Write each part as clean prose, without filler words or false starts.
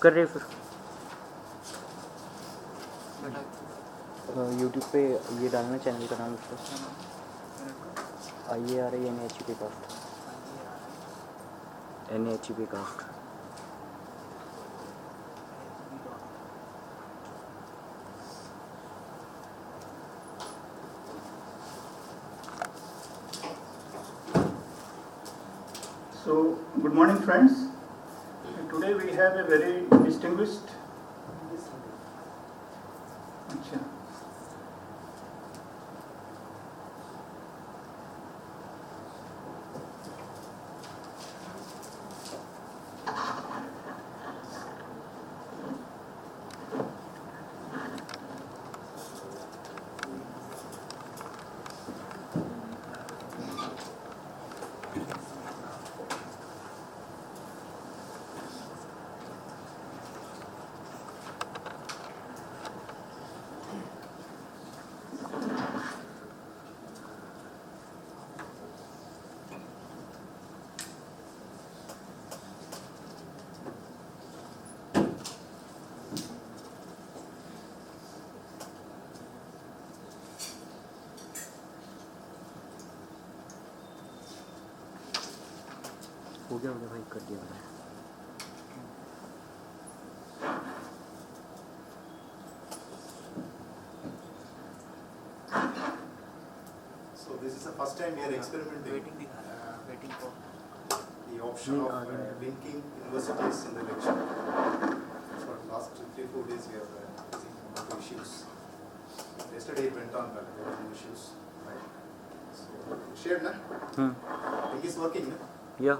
कर रहे फिर यूट्यूब पे ये डालना चैनल का नाम उसका IARI NHP cost NHP cost So, good morning friends. Today we have a very distinguished हो गया भाई कर दिया मैंने So this is the first time we are experimenting waiting for the option of linking universities in the lecture. For the last 3-4 days we are facing some issues. Yesterday it went on, but there were some issues. Right. So shared, na? Link is working, na? Yeah.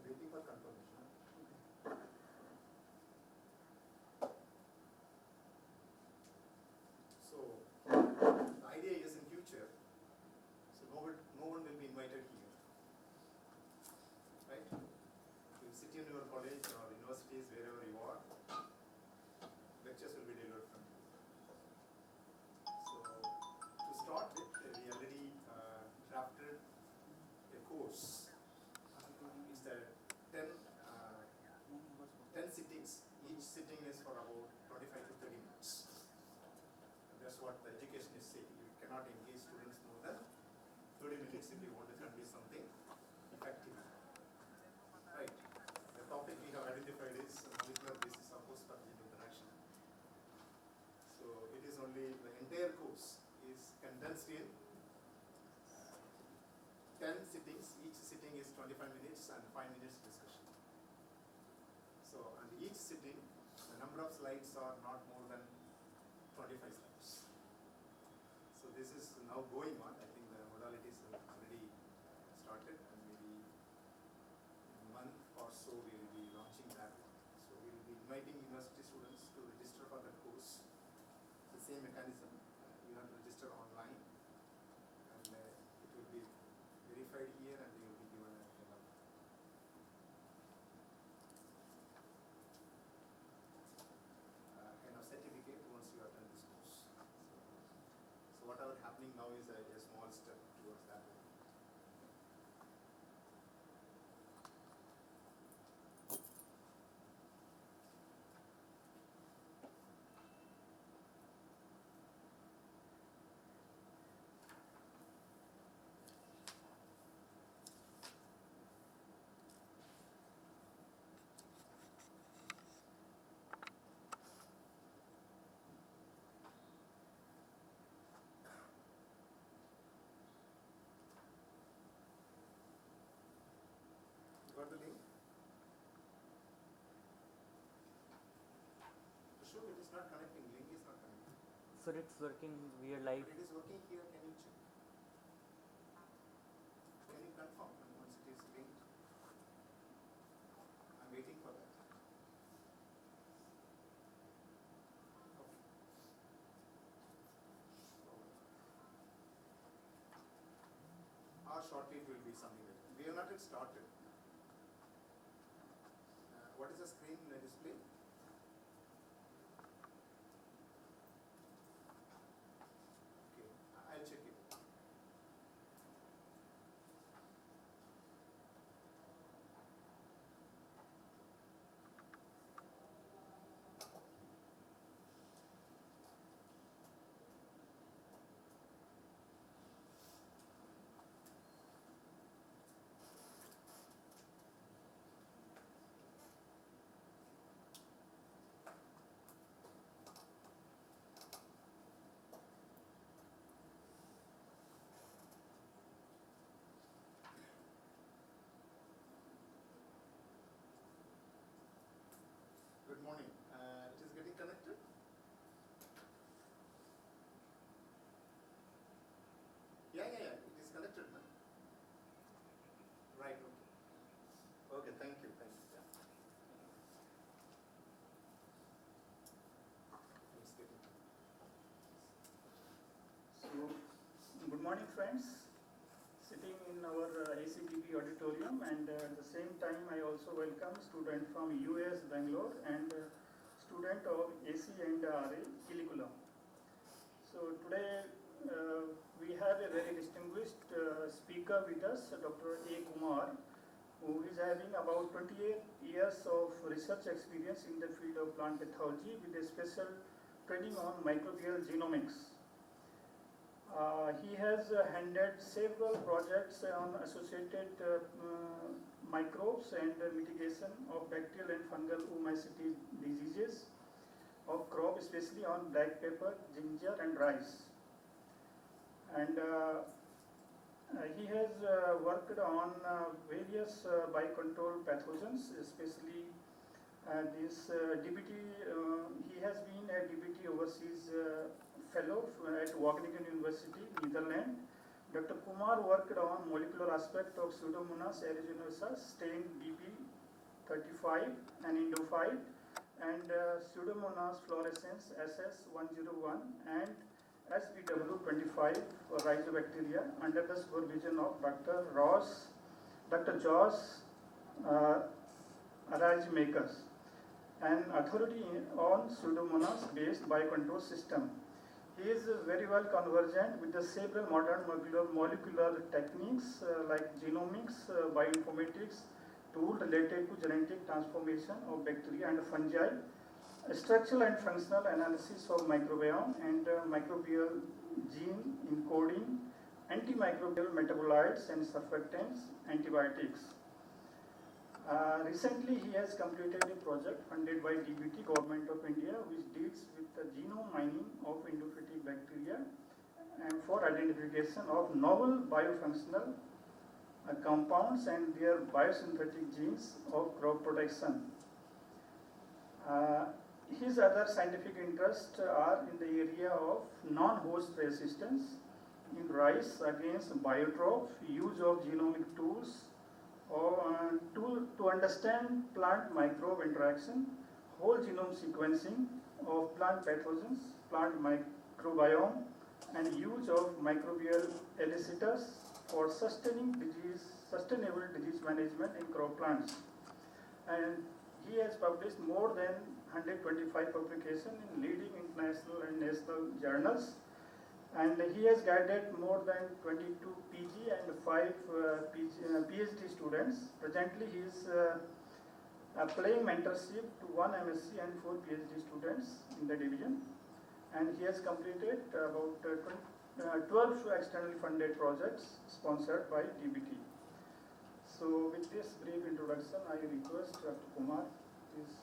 Waiting for confirmation. So the idea is in future, so no one will be invited here, right? You sit in your college or universities, wherever you are, lectures will be delivered from you. So to start with, we already drafted a course. It's the 10 sittings. Each sitting is for about 25 to 30 minutes. And that's what the education is saying. You cannot engage students more than 30 minutes if you want to convey something effective. Right. The topic we have identified is molecular basis of post-pathogen interaction. So it is only the entire course is condensed in 10 sittings. Each sitting is 25 minutes and 5 minutes discussion. So, and each sitting, the number of slides are not more than 25 slides. So this is now going on. I think the modalities have already started, and maybe in a month or so we will be launching that one. So we will be inviting university students to register for that course. The same mechanism. You have to register online, and it will be verified here, and you will be given a kind of certificate once you attend this course. So whatever happening now is a small step to not connecting. Link is not connecting. Sir, it's working. We are live. But it is working here. Can you check? Can you confirm once it is linked? I'm waiting for that. Okay. Or shortly it will be something like that. We have not yet started. What is the screen display? Okay, I'll check it. Good morning. It is getting connected? Yeah. It is connected now. Right, okay. Okay, thank you. Yeah. It's getting. So, good morning, friends. Sitting in our ACDP auditorium, and at the same time I also welcome student from US Bangalore and student of ICAR-IARI curriculum. So today we have a very distinguished speaker with us, Dr. A.Kumar, who is having about 28 years of research experience in the field of plant pathology with a special training on microbial genomics. He has handled several projects on associated microbes and mitigation of bacterial and fungal oomycete diseases of crop, especially on black pepper, ginger and rice. And he has worked on various biocontrol pathogens, especially this DBT. He has been a DBT overseas fellow at Wageningen University, Netherlands. Dr. Kumar worked on molecular aspect of Pseudomonas aeruginosa, strain BP35 and Indo5, and Pseudomonas fluorescens SS101 and SBW25 rhizobacteria under the supervision of Dr. Josh Arajmakers, an authority on Pseudomonas based biocontrol system. He is very well conversant with the several modern molecular techniques like genomics, bioinformatics, tools related to genetic transformation of bacteria and fungi, structural and functional analysis of microbiome and microbial gene encoding, antimicrobial metabolites and surfactants, antibiotics. Recently, he has completed a project funded by DBT, Government of India, which deals with the genome mining of endophytic bacteria and for identification of novel biofunctional compounds and their biosynthetic genes of crop protection. His other scientific interests are in the area of non-host resistance in rice against biotrope, use of genomic tools, or to understand plant microbe interaction, whole genome sequencing of plant pathogens, plant microbiome, and use of microbial elicitors for sustainable disease management in crop plants. And he has published more than 125 publications in leading international and national journals. And he has guided more than 22 PG and 5 PhD students. Presently, he is applying mentorship to 1 MSc and 4 PhD students in the division. And he has completed about 12 externally funded projects sponsored by DBT. So, with this brief introduction, I request Dr. Kumar, please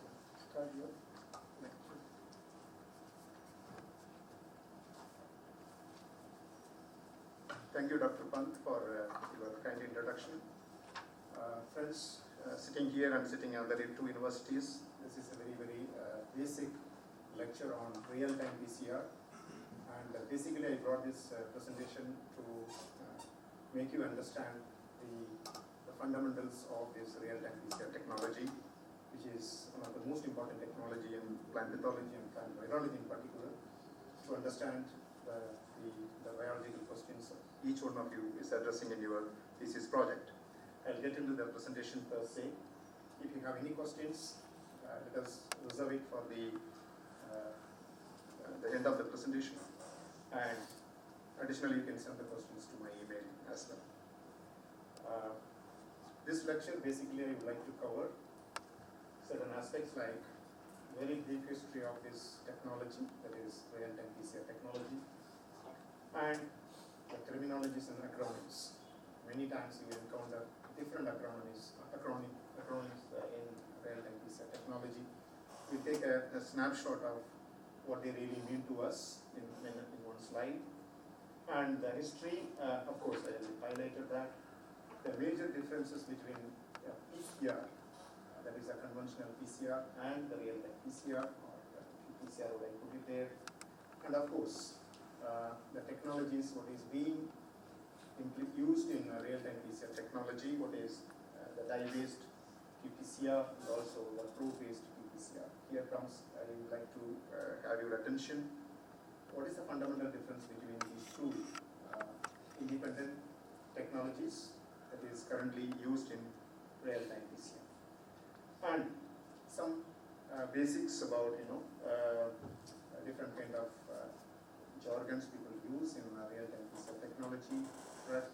start your lecture. Thank you, Dr. Pant, for your kind introduction. Friends, sitting here and sitting under 2 universities, this is a very, very basic lecture. lecture on real-time PCR. And basically I brought this presentation to make you understand the fundamentals of this real-time PCR technology, which is one of the most important technology in plant pathology and plant virology in particular, to understand the biological questions each one of you is addressing in your thesis project. I'll get into the presentation per se. If you have any questions, let us reserve it for the end of the presentation. And additionally, you can send the questions to my email as well. This lecture, basically, I would like to cover certain aspects like very brief history of this technology, that is real-time PCR technology, and the terminologies and acronyms. Many times you encounter different acronyms in real-time PCR technology. We take a snapshot of what they really mean to us in one slide. And the history, of course, I highlighted that. The major differences between PCR, that is a conventional PCR, and the real-time PCR, or PCR, would I put it there. And of course, the technologies, what is being used in real-time PCR technology, what is the dye-based qPCR and also the probe-based qPCR. Here comes, I would like to have your attention. What is the fundamental difference between these two independent technologies that is currently used in real-time PCR? And some basics about, different kind of jargons people use in real-time PCR technology, FRET,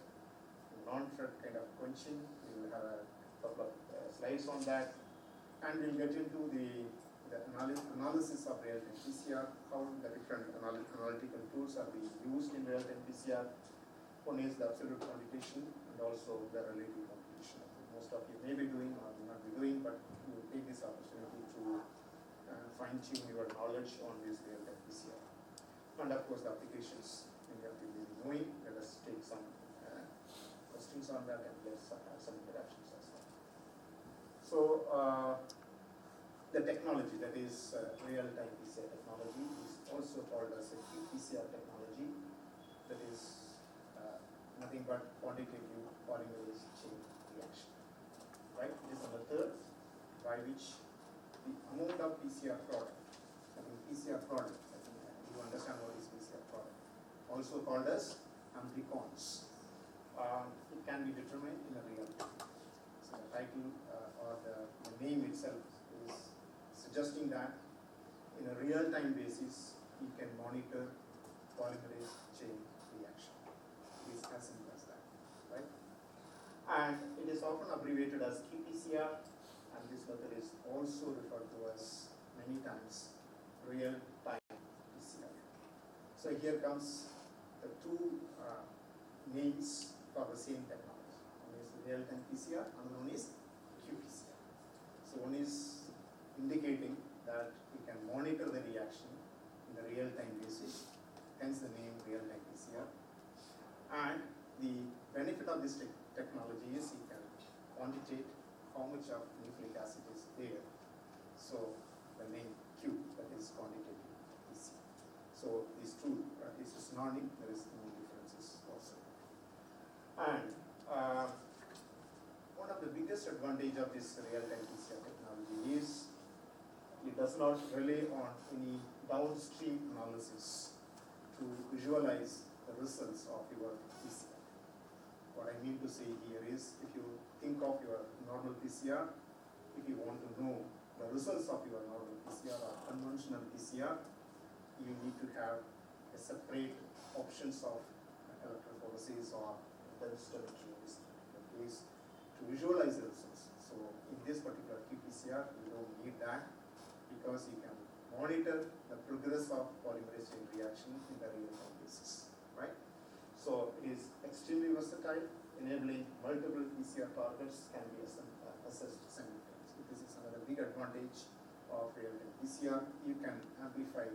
non-FRET kind of quenching. We will have a couple of slides on that, and we'll get into the analysis of real-time PCR, how the different analytical tools are being used in real-time PCR. One is the absolute quantitation and also the relative quantitation. Most of you may be doing or may not be doing, but you will take this opportunity to fine-tune your knowledge on this real-time PCR. And of course the applications many of you may be knowing. Let us take some questions on that and let's have some interactions as well. So the technology, that is real-time PCR technology, is also called as a qPCR technology. That is nothing but quantitative polymerase chain reaction. Right? It is a method by which the amount of PCR product, I think PCR product, I think you understand what is PCR product, also called as amplicons. It can be determined in a real time. So the title or the name itself is suggesting that in a real-time basis, you can monitor polymerase chain reaction. It is as simple as that, right? And it is often abbreviated as qPCR, and this method is also referred to as many times real-time PCR. So here comes the two names for the same technology. One is real-time PCR, another one is qPCR. So one is indicating that we can monitor the reaction in a real-time basis, hence the name real-time PCR. And the benefit of this technology is you can quantitate how much of nucleic acid is there. So the name Q, that is quantitative PCR. So these two, this is synonym, there is no differences also. And one of the biggest advantage of this real-time PCR technology is it does not rely on any downstream analysis to visualize the results of your PCR. What I mean to say here is, if you think of your normal PCR, if you want to know the results of your normal PCR or conventional PCR, you need to have a separate options of electrophoresis or densitometry in this particular case to visualize the results. So in this particular qPCR, you don't need that, because you can monitor the progress of polymerase chain reaction in the real-time basis, right? So it is extremely versatile, enabling multiple PCR targets can be assessed simultaneously. This is another big advantage of real-time PCR. You can amplify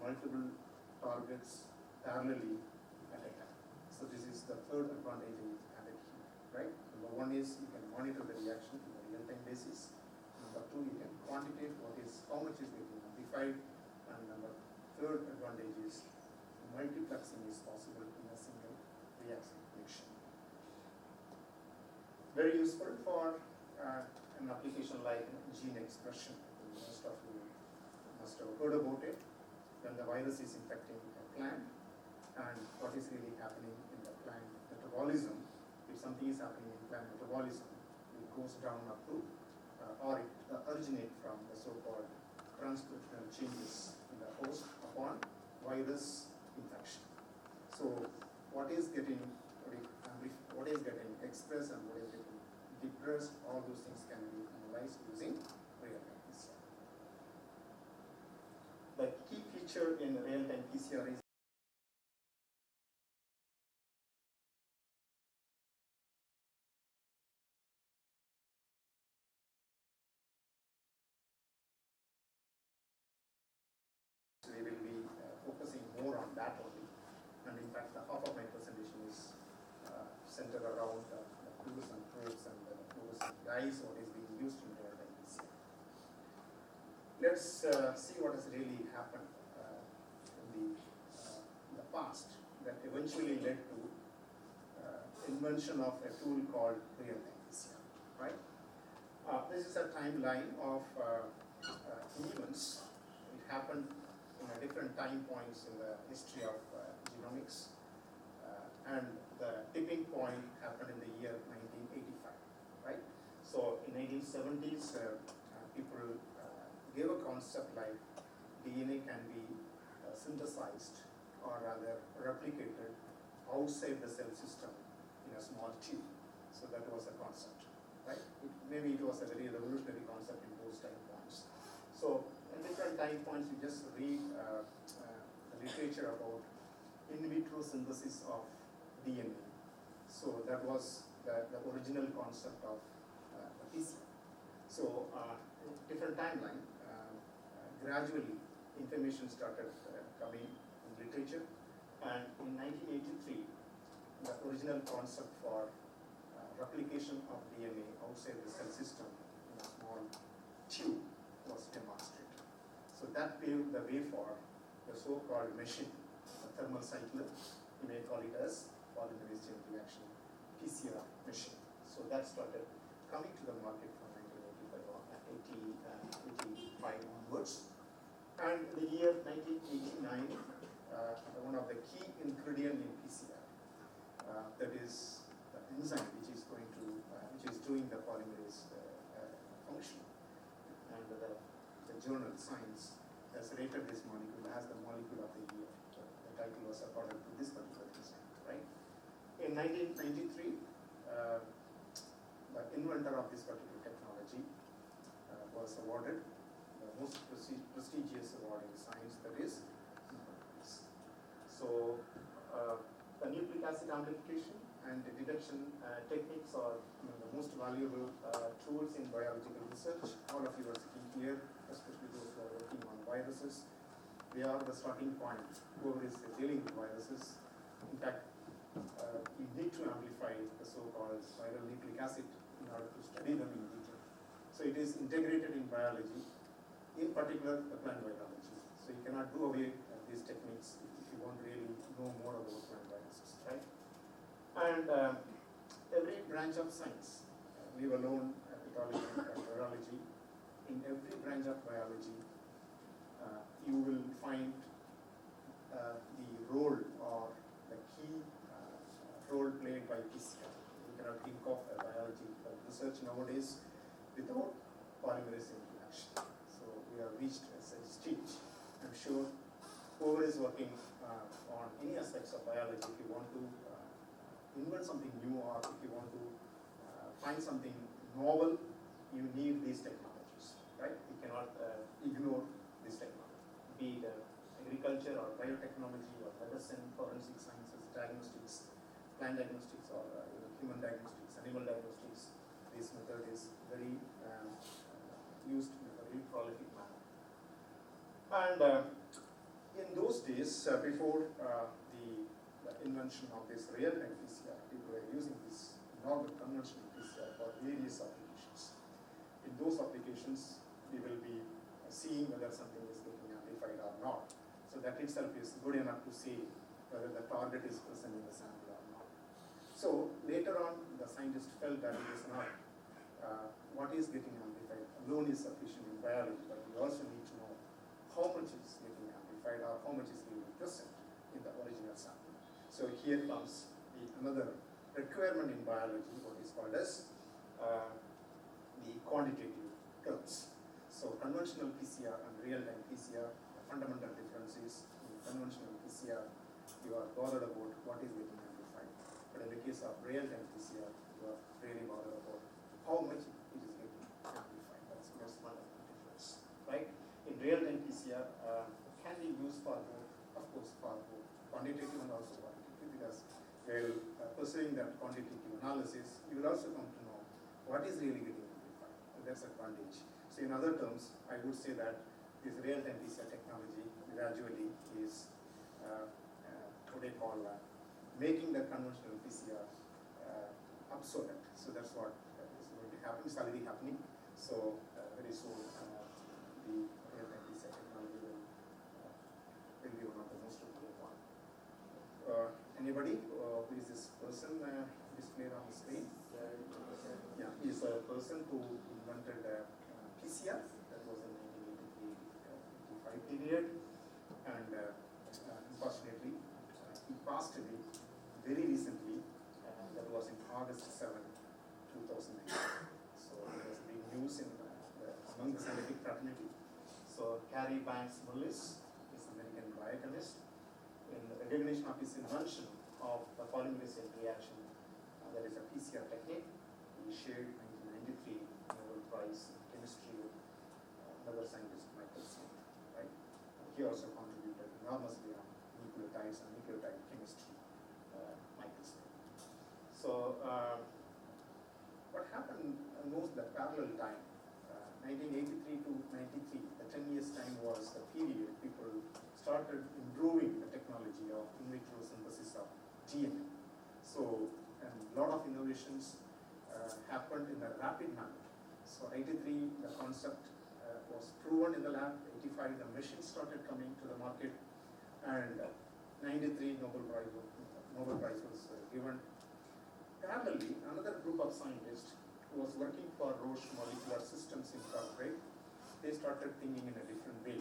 multiple targets parallelly at a time. So this is the third advantage added here, right? Number one is you can monitor the reaction in a real-time basis. Number two, you can quantitate how much is getting amplified, and And the third advantage is multiplexing is possible in a single reaction. Very useful for an application like gene expression. Most of you must have heard about it. When the virus is infecting a plant, and what is really happening in the plant metabolism. If something is happening in plant metabolism, it goes down up to, or it originates from the so-called transcriptional changes in the host upon virus infection. So what is getting expressed and what is getting depressed, all those things can be analyzed using real-time PCR. The key feature in real-time PCR is we will be focusing more on that only. And in fact, the half of my presentation is centered around the tools and probes and the tools and dyes, what is being used in real-time PCR. Let's see what has really happened in the past that eventually led to invention of a tool called real-time PCR, right? This is a timeline of events. It happened in a different time points in the history of genomics, and the tipping point happened in the year 1985, right? So in 1970s, people gave a concept like DNA can be synthesized or rather replicated outside the cell system in a small tube. So that was a concept, right? Maybe it was a very revolutionary concept in those time points. So in different time points, you just read the literature about in vitro synthesis of DNA. So that was the original concept of the PCR. So different timeline, gradually information started coming in literature, and in 1983, the original concept for replication of DNA outside the cell system in a small tube was demonstrated. So that paved the way for the so-called machine, a thermal cycler. You may call it as polymerase chain reaction PCR machine. So that started coming to the market from 1985 onwards. And the year 1989, one of the key ingredient in PCR, that is the enzyme which is going to, which is doing the polymerase function, and the journal Science has rated this molecule as the molecule of the year. The title was accorded to this particular enzyme, right? In 1993, the inventor of this particular technology was awarded the most prestigious award in science, that is Nobel Prize. So the nucleic acid amplification and the detection techniques are the most valuable tools in biological research. All of you are sitting here, especially those who are working on viruses. They are the starting point. Whoever is dealing with viruses, in fact, you need to amplify the so-called viral nucleic acid in order to study them in detail. So it is integrated in biology, in particular the plant biology. So you cannot do away these techniques if you want to really know more about plant viruses, right? And every branch of science, leave alone pathology and virology, in every branch of biology, you will find the role or the key role played by PCR. You cannot think of a biology research nowadays without polymerase chain reaction. So we have reached a stage. I'm sure whoever is working on any aspects of biology, if you want to invent something new or if you want to find something novel, you need these technologies, right? You cannot ignore this technology, be it agriculture or biotechnology or medicine, forensic sciences, diagnostics, plant diagnostics or human diagnostics, animal diagnostics. This method is very used in a very prolific manner. And in those days, before the invention of this real-time PCR, people were using this normal conventional PCR for various applications. In those applications, we will be seeing whether something is getting amplified amplified or not. So that itself is good enough to say whether the target is present in the sample or not. So later on, the scientist felt that it is not what is getting amplified alone is sufficient in biology, but we also need to know how much is getting amplified or how much is really present in the original sample. So here comes another requirement in biology, what is called as the quantitative terms. So conventional PCR and real-time PCR, the fundamental difference is in conventional PCR, you are bothered about what is getting amplified. But in the case of real-time PCR, you are really bothered about how much it is getting amplified. That's one of the difference, right? In real-time PCR, can be used for both, of course, for both quantitative and also qualitative, because while pursuing that quantitative analysis, you will also come to know what is really getting amplified. That's advantage. So in other terms, I would say that this real-time PCR technology gradually is what they call making the conventional PCR obsolete. So that's what is going to happen. It's already happening. So very soon, the real-time PCR technology will be one of the most important one. Anybody? Who is this person displayed on the screen? Yeah, he is a person who invented PCR. That was in 1983-85 period, and unfortunately, he passed away very recently. That was in August 7, 2009. So it was big news in among the scientific fraternity. So Carrie Banks Mullis is an American biochemist. In recognition of his invention of the polymerase chain reaction, that is a PCR technique, he shared 1993 Nobel Prize in chemistry with another scientist, Michael Smith, right? He also contributed enormously on nucleotides and nucleotide chemistry, Michael Smith. So what happened most the parallel time, 1983 to 93, the 10 years time was the period people started improving the technology of in vitro synthesis of DNA. So a lot of innovations happened in a rapid manner. So 83, the concept was proven in the lab. 85, the machines started coming to the market, and 93, Nobel Prize was given. Parallelly, another group of scientists who was working for Roche Molecular Systems Incorporated, they started thinking in a different way.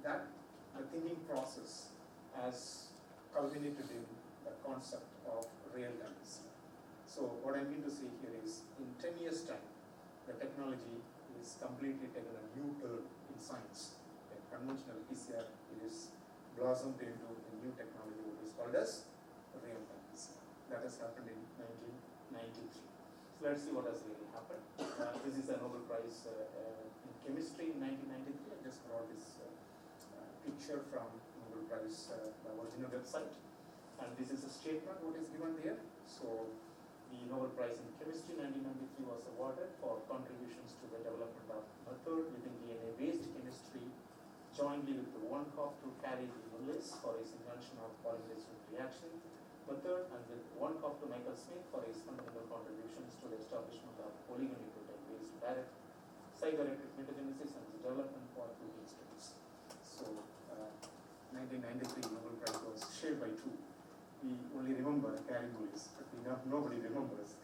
That the thinking process has culminated in the concept of real-time PCR. So what I mean to say here is, in 10 years' time, the technology is completely taken a new turn in science. In conventional PCR, it is blossomed into a new technology, which is called as real-time PCR. That has happened in 1993. So let's see what has really happened. This is a Nobel Prize in chemistry in 1993. I just brought this picture from Nobel Prize, the original website. And this is a statement what is given there. So the Nobel Prize in chemistry 1993 was awarded for contributions to the development of method within DNA-based chemistry, jointly with the one half to Carrie Mullis for his invention of polymerase chain reaction method, and with one half to Michael Smith for his fundamental contributions to the establishment of oligonucleotide-based direct cytoreactive metagenesis and its development for protein studies. So 1993 Nobel Prize was shared by two. We only remember Carrie Mullis, but nobody remembers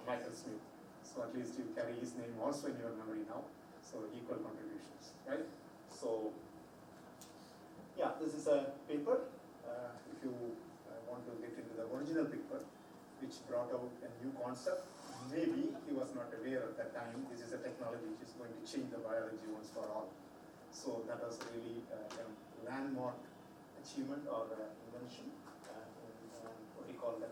Michael Smith. So at least you carry his name also in your memory now. So equal contributions, right? So yeah, this is a paper. If you want to get into the original paper, which brought out a new concept, maybe he was not aware at that time this is a technology which is going to change the biology once for all. So that was really a landmark achievement or invention in what we call the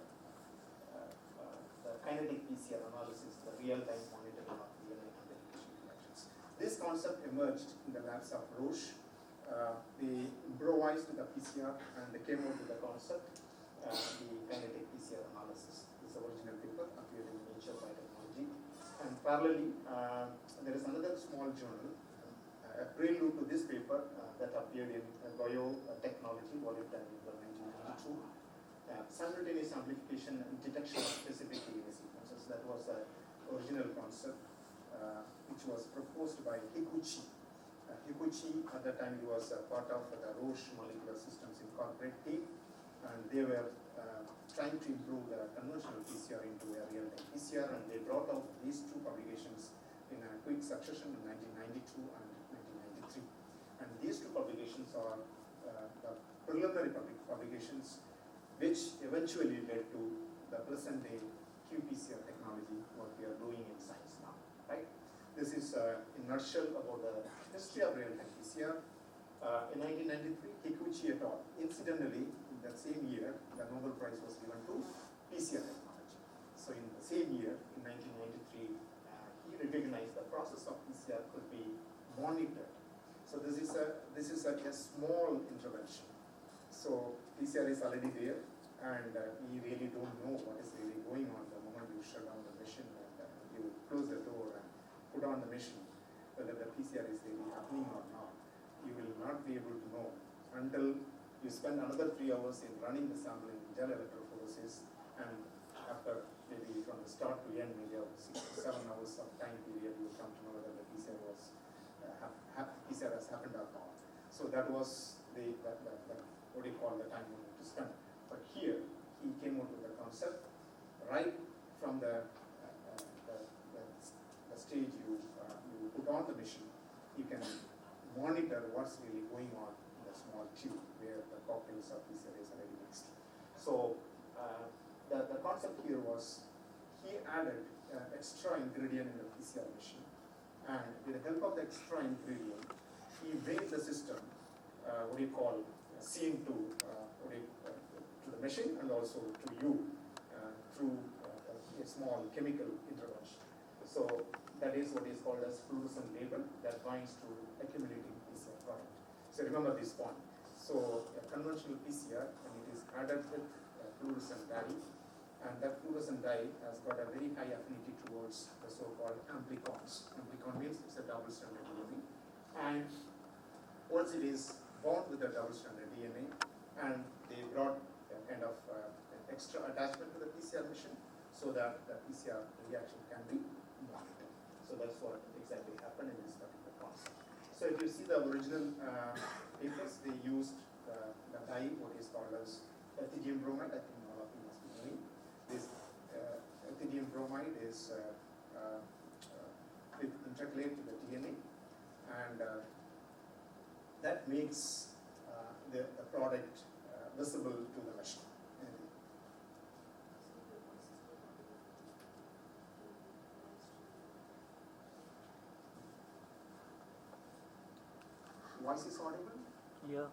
kinetic PCR analysis, the real-time monitoring of DNA amplification reactions. This concept emerged in the labs of Roche. They improvised the PCR and they came out with the concept, the kinetic PCR analysis. This original paper appeared in Nature Biotechnology. And parallelly, there is another small journal, a prelude to this paper that appeared in Biotechnology, volume 10 in 1992. Simultaneous amplification and detection of specific DNA sequences. That was the original concept, which was proposed by Higuchi. Kikuchi, at that time he was part of the Roche Molecular Systems Incorporated team, and they were trying to improve the conventional PCR into a real-time PCR, and they brought out these two publications in a quick succession in 1992 and 1993. And these two publications are the preliminary publications which eventually led to the present day qPCR technology, what we are doing in science now, right? This is in a nutshell about the history of real-time PCR. In 1993, Kikuchi et al. Incidentally, in that same year, the Nobel Prize was given to PCR technology. So in the same year, in 1993, he recognized the process of PCR could be monitored. So this is a small intervention. So PCR is already there, and we really don't know what is really going on the moment you shut down the machine and you close the door and put on the machine, whether the PCR is really happening or not. You will not be able to know until you spend another 3 hours in running the sample in gel electrophoresis, and after maybe from the start to end, maybe 6 to 7 hours of time period, you will come to know whether the PCR was PCR has happened or not. So that was the what do you call the time to spend. But here he came out with the concept right from the stage you put on the machine. You can monitor what's really going on in the small tube where the cocktails of PCR is already mixed. So the concept here was he added extra ingredient in the PCR machine, and with the help of the extra ingredient, he made the system what do you call seen to the machine and also to you through a small chemical intervention. So that is what is called as fluorescent label that binds to accumulating PCR product. So remember this point. So a conventional PCR, and it is added with fluorescent dye, and that fluorescent dye has got a very high affinity towards the so-called amplicons. Amplicon means it's a double-stranded DNA, and once it is bound with the double-stranded DNA, and they brought a kind of an extra attachment to the PCR machine so that the PCR reaction can be monitored. So that's what exactly happened in this particular concept. So if you see the original papers, they used the dye, what is called as ethidium bromide. I think all of you must be knowing. This ethidium bromide is intercalate to the DNA, and that makes the product visible to the machine. Voice is audible? Yeah.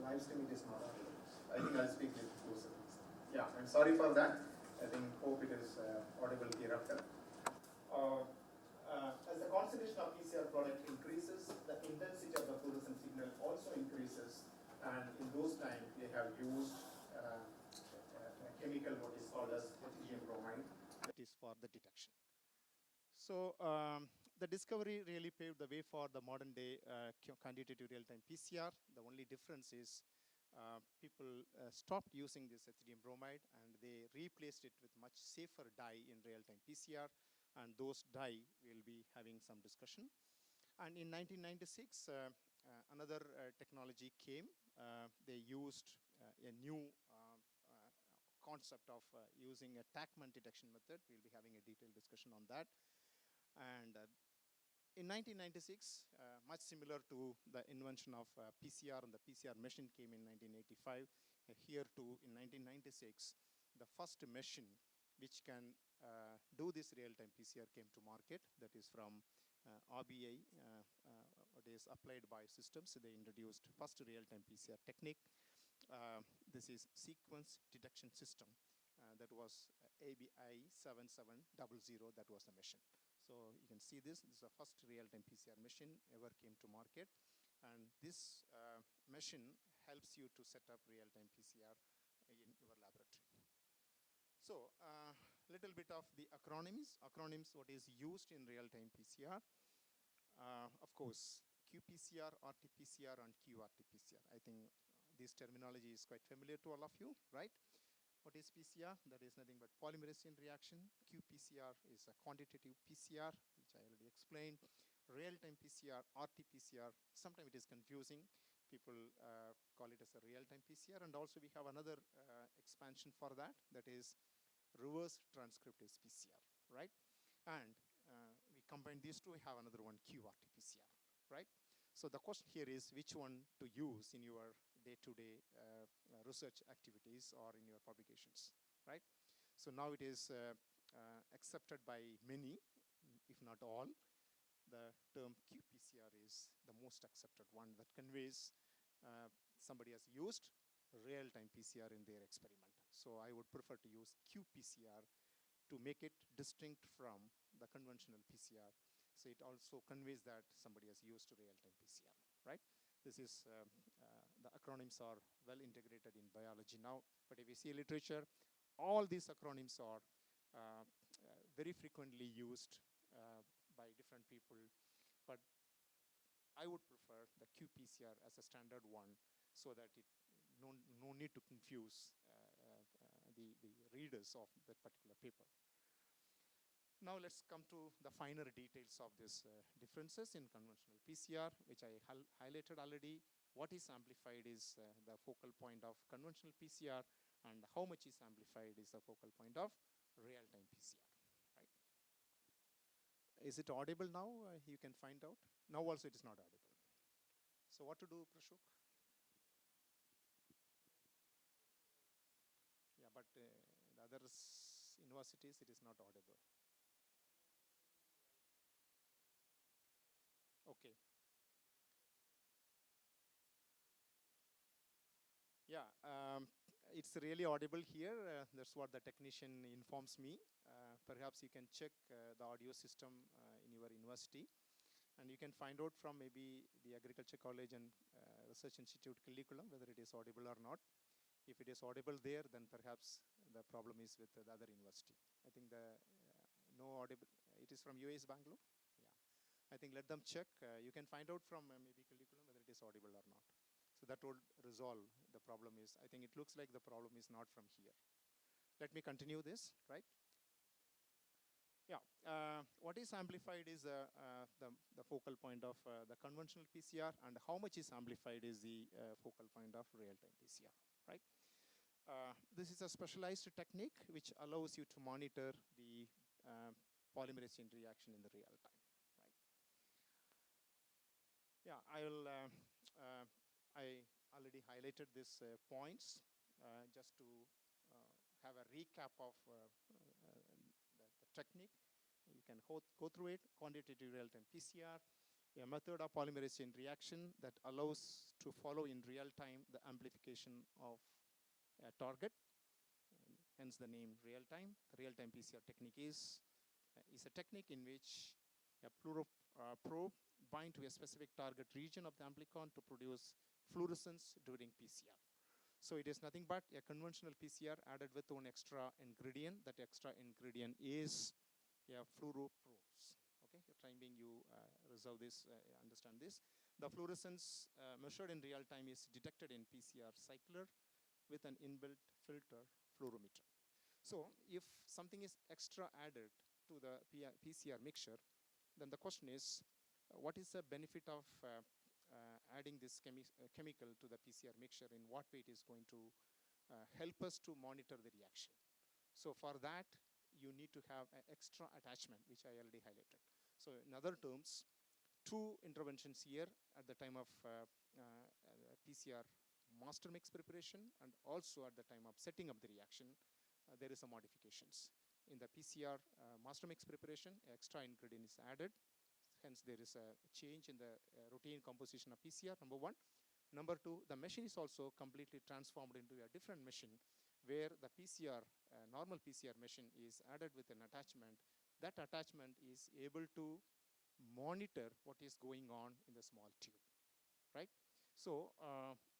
Live stream it is not audible. I think I'll speak with closer. Yeah, I'm sorry for that. I think hope it is audible hereafter. As the concentration of PCR product increases, the intensity of the fluorescent signal also increases, and in those times they have used a chemical what is called as ethidium bromide. That is for the detection. So the discovery really paved the way for the modern day quantitative real-time PCR. The only difference is people stopped using this ethidium bromide, and they replaced it with much safer dye in real-time PCR, and those dye we'll be having some discussion. And in 1996, another technology came. They used a new concept of using a Tachman detection method. We'll be having a detailed discussion on that. And in 1996, much similar to the invention of PCR, and the PCR machine came in 1985. Here too, in 1996, the first machine which can do this real-time PCR came to market. That is from RBI, it is Applied Biosystems. They introduced first real-time PCR technique. This is sequence detection system. That was ABI 7700. That was the machine. So you can see this. This is the first real-time PCR machine ever came to market, and this machine helps you to set up real-time PCR in your laboratory. So little bit of the acronyms. Acronyms what is used in real-time PCR. Of course, qPCR, RT-PCR, and qRT-PCR. I think this terminology is quite familiar to all of you, right? What is PCR? That is nothing but polymerase chain reaction. qPCR is a quantitative PCR, which I already explained. real-time PCR, RT-PCR. Sometimes it is confusing. People call it as a real-time PCR. And also we have another expansion for that, that is reverse transcriptase PCR, right? And we combine these two, we have another one, QRT-PCR, right? So the question here is which one to use in your day-to-day research activities or in your publications, right? So now it is accepted by many, if not all. The term qPCR is the most accepted one that conveys somebody has used real-time PCR in their experiment. So I would prefer to use qPCR to make it distinct from the conventional PCR. So it also conveys that somebody has used real-time PCR, right? This is, the acronyms are well integrated in biology now, but if you see literature, all these acronyms are very frequently used by different people, but I would prefer the qPCR as a standard one so that it no need to confuse the readers of that particular paper. Now let's come to the finer details of these differences in conventional PCR, which I highlighted already. What is amplified is the focal point of conventional PCR, and how much is amplified is the focal point of real-time PCR, right? Is it audible now? You can find out. Now also it is not audible. So what to do, Prashuk? Yeah, but the other universities, it is not audible. Okay. Yeah, it's really audible here. That's what the technician informs me. Perhaps you can check the audio system in your university. And you can find out from maybe the Agriculture College and Research Institute curriculum whether it is audible or not. If it is audible there, then perhaps the problem is with the other university. I think the no audible, it is from US Bangalore? Yeah. I think let them check. You can find out from maybe curriculum whether it is audible or not. So that would resolve the problem is, I think it looks like the problem is not from here. Let me continue this, right? Yeah, what is amplified is the focal point of the conventional PCR, and how much is amplified is the focal point of real-time PCR, right? This is a specialized technique which allows you to monitor the polymerase chain reaction in the real time, right? Yeah, I already highlighted these points just to have a recap of the technique. You can go through it. Quantitative real-time PCR, a method of polymerase chain reaction that allows to follow in real time the amplification of a target, hence the name real-time. The real-time PCR technique is a technique in which a probe bind to a specific target region of the amplicon to produce fluorescence during PCR. So it is nothing but a conventional PCR added with one extra ingredient. That extra ingredient is fluoroprobes. Okay, your time being you reserve this, understand this. The fluorescence measured in real time is detected in PCR cycler with an inbuilt filter fluorometer. So if something is extra added to the PCR mixture, then the question is, what is the benefit of adding this chemical to the PCR mixture? In what way it is going to help us to monitor the reaction? So for that, you need to have an extra attachment, which I already highlighted. So in other terms, two interventions here at the time of PCR master mix preparation, and also at the time of setting up the reaction, there is some modifications. In the PCR master mix preparation, extra ingredient is added. Hence, there is a change in the routine composition of PCR, number one. Number two, the machine is also completely transformed into a different machine where the PCR, normal PCR machine is added with an attachment. That attachment is able to monitor what is going on in the small tube, right? So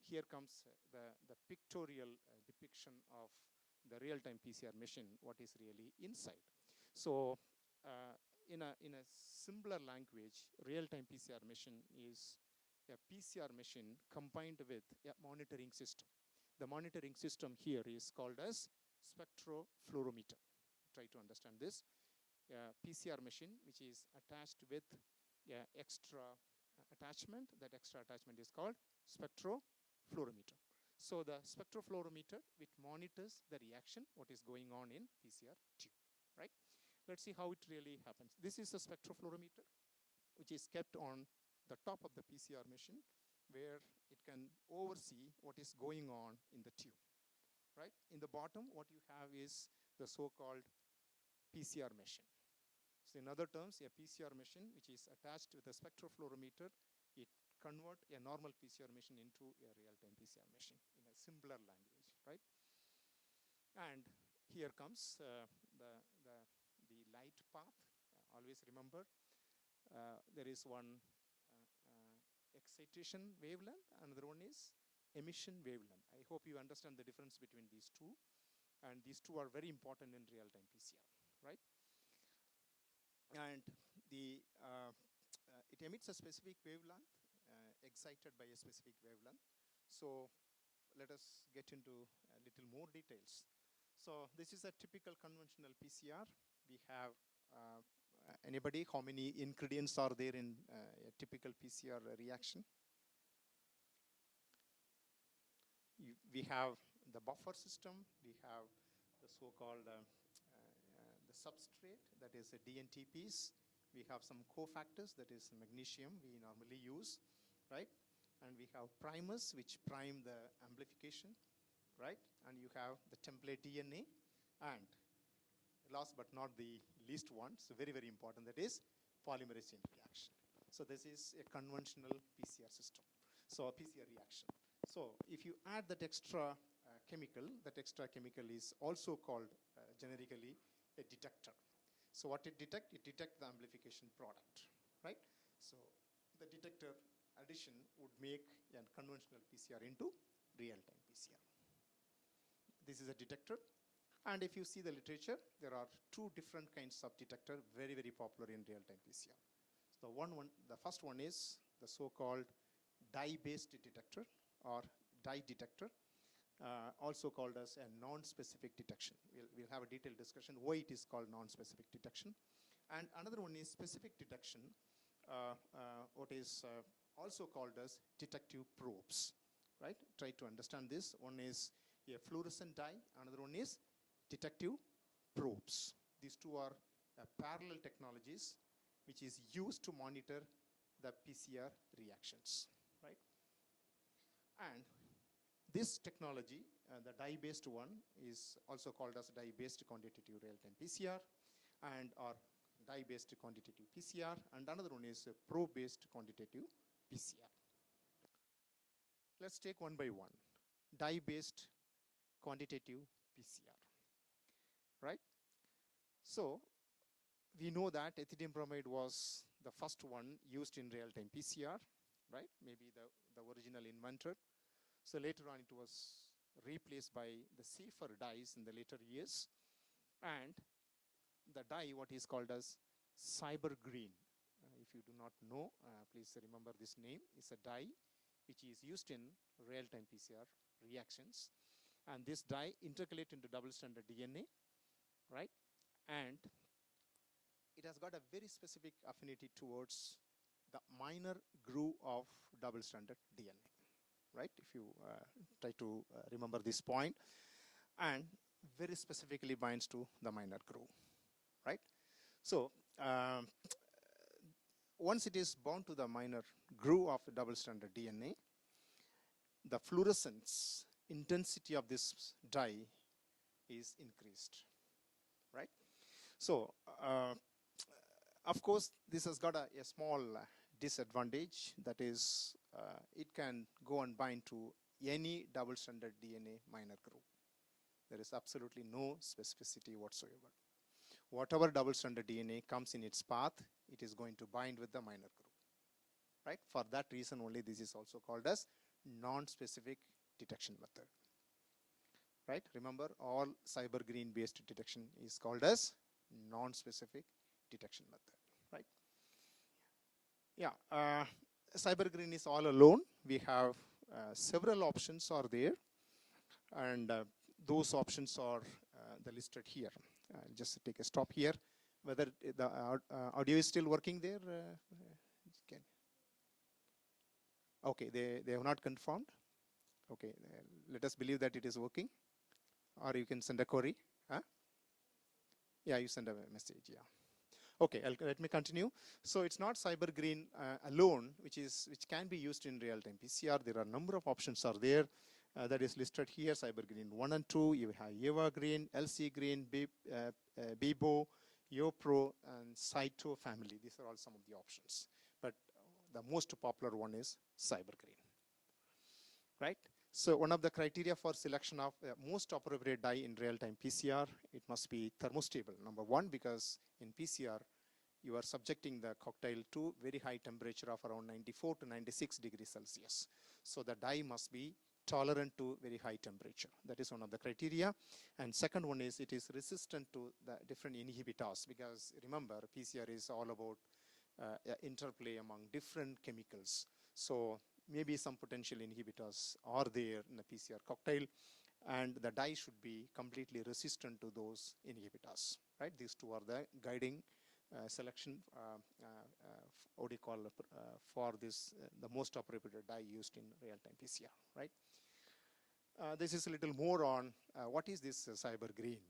here comes the pictorial depiction of the real-time PCR machine, what is really inside. So in a simpler language, real-time PCR machine is a PCR machine combined with a monitoring system. The monitoring system here is called as spectrofluorometer. Try to understand this. A PCR machine which is attached with extra attachment. That extra attachment is called spectrophlorometer. So the spectrophlorometer, which monitors the reaction, what is going on in PCR tube, right? Let's see how it really happens. This is a spectrophlorometer, which is kept on the top of the PCR machine, where it can oversee what is going on in the tube, right? In the bottom, what you have is the so-called PCR machine. So in other terms, a PCR machine which is attached with a spectrophlorometer, it converts a normal PCR machine into a real-time PCR machine in a simpler language, right? And here comes the light path. Always remember, there is one excitation wavelength, another one is emission wavelength. I hope you understand the difference between these two, and these two are very important in real-time PCR, right? And it emits a specific wavelength, excited by a specific wavelength. So let us get into a little more details. So this is a typical conventional PCR. We have anybody, how many ingredients are there in a typical PCR reaction? We have the buffer system, we have the so-called the substrate, that is a DNTPs. We have some cofactors, that is magnesium we normally use, right? And we have primers which prime the amplification, right? And you have the template DNA, and last but not the least one, so very, very important, that is polymerase chain reaction. So this is a conventional PCR system, so a PCR reaction. So if you add that extra chemical, that extra chemical is also called generically a detector. So what it detects? It detects the amplification product, right? So the detector addition would make a conventional PCR into real-time PCR. This is a detector. And if you see the literature, there are two different kinds of detector, very, very popular in real-time PCR. So the first one is the so-called dye-based detector or dye detector, also called as a non-specific detection. We'll have a detailed discussion why it is called non-specific detection. And another one is specific detection, what is also called as detective probes, right? Try to understand this. One is a fluorescent dye, another one is detective probes. These two are parallel technologies which is used to monitor the PCR reactions, right? And this technology, the dye-based one, is also called as dye-based quantitative real-time PCR, and or dye-based quantitative PCR, and another one is probe-based quantitative PCR. Let's take one by one. Dye-based quantitative PCR, right? So we know that ethylene bromide was the first one used in real-time PCR, right? Maybe the original inventor. So later on it was replaced by the safer dyes in the later years. And the dye, what is called as cyber green. If you do not know, please remember this name. It's a dye which is used in real-time PCR reactions. And this dye intercalate into double-stranded DNA, right? And it has got a very specific affinity towards the minor groove of double-stranded DNA, right? If you try to remember this point, and very specifically binds to the minor groove, right? So once it is bound to the minor groove of the double-stranded DNA, the fluorescence intensity of this dye is increased, right? So of course this has got a small disadvantage, that is it can go and bind to any double-stranded DNA minor groove. There is absolutely no specificity whatsoever. Whatever double-stranded DNA comes in its path, it is going to bind with the minor groove, right? For that reason only this is also called as non-specific detection method, right? Remember, all cyber green based detection is called as non-specific detection method, right? Yeah, cyber green is all alone. We have several options are there, and those options are the listed here. Just take a stop here. Whether the audio is still working there, Okay, they have not confirmed. Okay, let us believe that it is working. Or you can send a query. Huh? Yeah, you send a message, yeah. Okay, let me continue. So it's not CyberGreen alone, which can be used in real-time PCR. There are a number of options are there that is listed here. CyberGreen 1 and 2. You have Eva Green, LC Green, Bibo, YoPro, and Cyto family. These are all some of the options. But the most popular one is CyberGreen, right? So one of the criteria for selection of most appropriate dye in real-time PCR, it must be thermostable. Number one, because in PCR, you are subjecting the cocktail to very high temperature of around 94 to 96 degrees Celsius. So the dye must be tolerant to very high temperature. That is one of the criteria. And second one is it is resistant to the different inhibitors, because remember, PCR is all about interplay among different chemicals. So maybe some potential inhibitors are there in the PCR cocktail, and the dye should be completely resistant to those inhibitors, right? These two are the guiding selection, what do you call, for this, the most appropriate dye used in real-time PCR, right? This is a little more on what is this CyberGreen.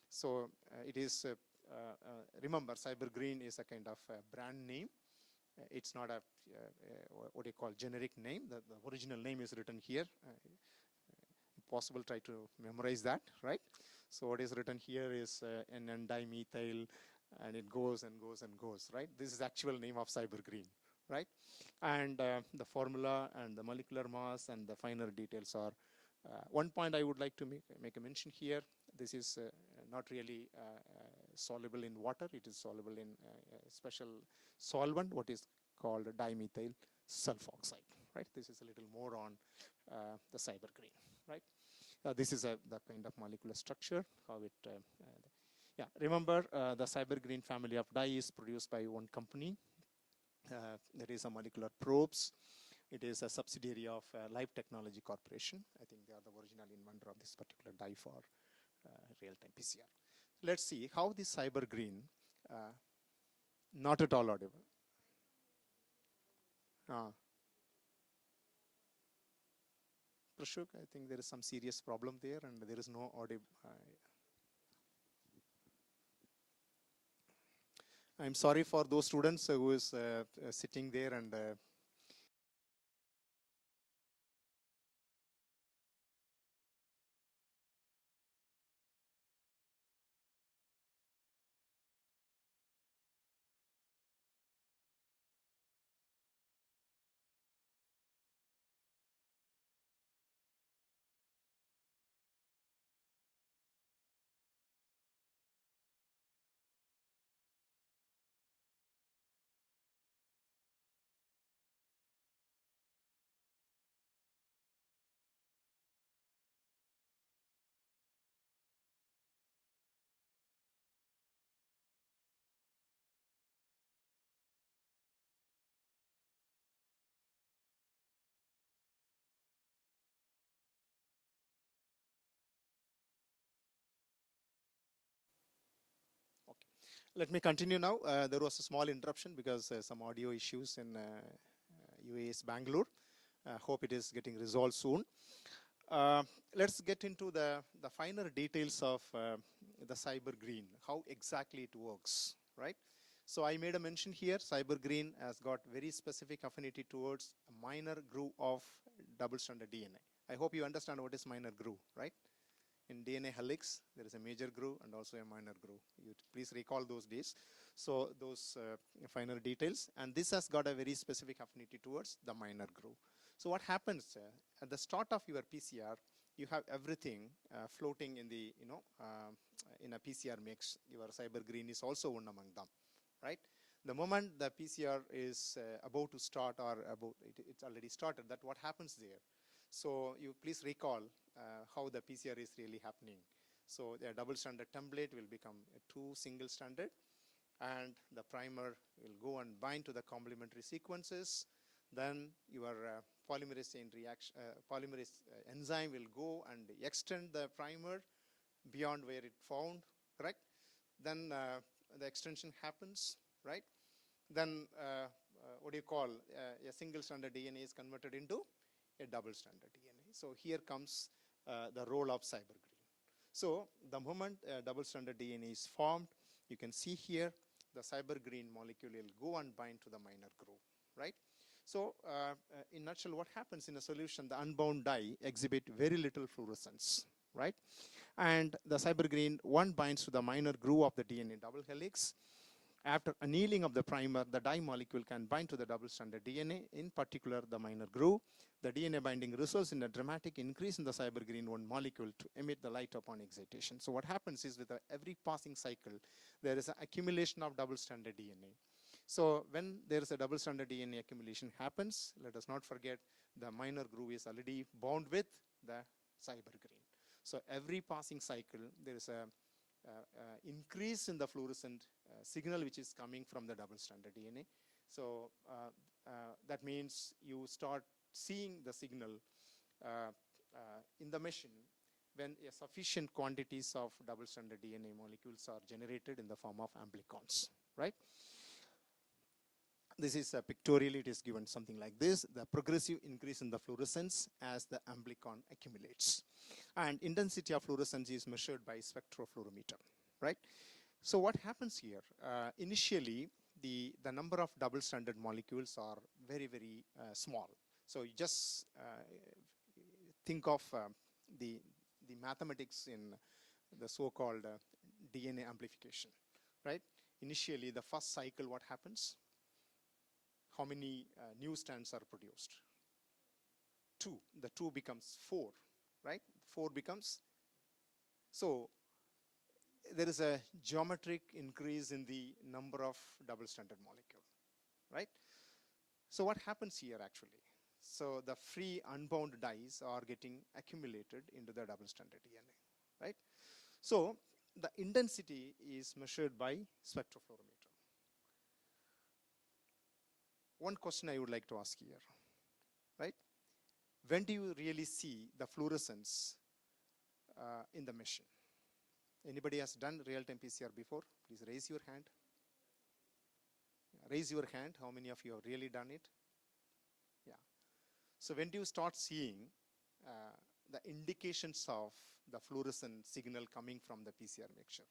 So it is, remember, CyberGreen is a kind of brand name. It's not a, what do you call, generic name. The original name is written here. If possible, try to memorize that, right? So what is written here is N-dimethyl, and it goes and goes and goes, right? This is the actual name of CyberGreen, right? And the formula and the molecular mass and the finer details are, one point I would like to make a mention here. This is not really soluble in water. It is soluble in a special solvent, what is called dimethyl sulfoxide, right? This is a little more on the CyberGreen, right? This is the kind of molecular structure, how it, yeah, remember the CyberGreen family of dye is produced by one company. There is a Molecular Probes. It is a subsidiary of Life Technology Corporation. I think they are the original inventor of this particular dye for real-time PCR. Let's see how this CyberGreen, not at all audible. Prashuk, I think there is some serious problem there and there is no audible. I'm sorry for those students who is sitting there and let me continue now. There was a small interruption because some audio issues in UAS Bangalore. Hope it is getting resolved soon. Let's get into the finer details of the CyberGreen, how exactly it works, right? So I made a mention here, CyberGreen has got very specific affinity towards a minor groove of double-stranded DNA. I hope you understand what is minor groove, right? In DNA helix, there is a major groove and also a minor groove. You please recall those days. So those finer details, and this has got a very specific affinity towards the minor groove. So what happens at the start of your PCR, you have everything floating in the, in a PCR mix. Your CyberGreen is also one among them, right? The moment the PCR is about to start or it's already started, that what happens there. So you please recall how the PCR is really happening. So the double-stranded template will become a 2 single-stranded, and the primer will go and bind to the complementary sequences. Then your polymerase chain reaction, polymerase enzyme will go and extend the primer beyond where it found, correct? Then the extension happens, right? Then what do you call, a single stranded DNA is converted into a double stranded DNA. So here comes the role of cybergreen. So the moment double stranded DNA is formed, you can see here the cybergreen molecule will go and bind to the minor groove, right? So in nutshell, what happens in a solution, the unbound dye exhibit very little fluorescence, right? And the cybergreen one binds to the minor groove of the DNA double helix. After annealing of the primer, the dye molecule can bind to the double-stranded DNA, in particular the minor groove. The DNA binding results in a dramatic increase in the cybergreen one molecule to emit the light upon excitation. So what happens is with every passing cycle, there is an accumulation of double-stranded DNA. So when there is a double-stranded DNA accumulation happens, let us not forget the minor groove is already bound with the cybergreen. So every passing cycle, there is a increase in the fluorescent signal which is coming from the double-stranded DNA. So that means you start seeing the signal in the machine when a sufficient quantities of double-stranded DNA molecules are generated in the form of amplicons, right? This is pictorially, it is given something like this: the progressive increase in the fluorescence as the amplicon accumulates. And intensity of fluorescence is measured by spectrophlorometer, right? So what happens here? Initially, the number of double-stranded molecules are very, very small. So you just think of the mathematics in the so-called DNA amplification, right? Initially, the first cycle, what happens? How many new strands are produced? 2. The 2 becomes 4, right? 4 becomes. So there is a geometric increase in the number of double-stranded molecule, right? So what happens here actually? So the free unbound dyes are getting accumulated into the double-stranded DNA, right? So the intensity is measured by spectrophlorometer. One question I would like to ask here, right? When do you really see the fluorescence in the machine? Anybody has done real-time PCR before? Please raise your hand. Raise your hand. How many of you have really done it? Yeah. So when do you start seeing the indications of the fluorescent signal coming from the PCR mixture?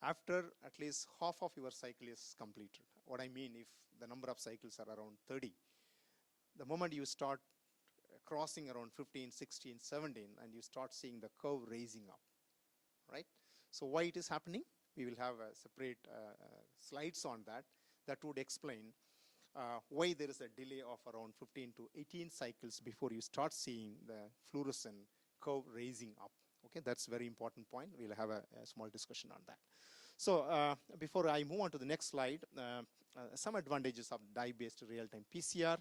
After at least half of your cycle is completed. What I mean, if the number of cycles are around 30, the moment you start crossing around 15, 16, 17, and you start seeing the curve raising up, right? So why it is happening? We will have a separate slides on that. That would explain why there is a delay of around 15 to 18 cycles before you start seeing the fluorescent curve raising up. Okay, that's a very important point. We'll have a small discussion on that. So before I move on to the next slide, some advantages of dye-based real-time PCR.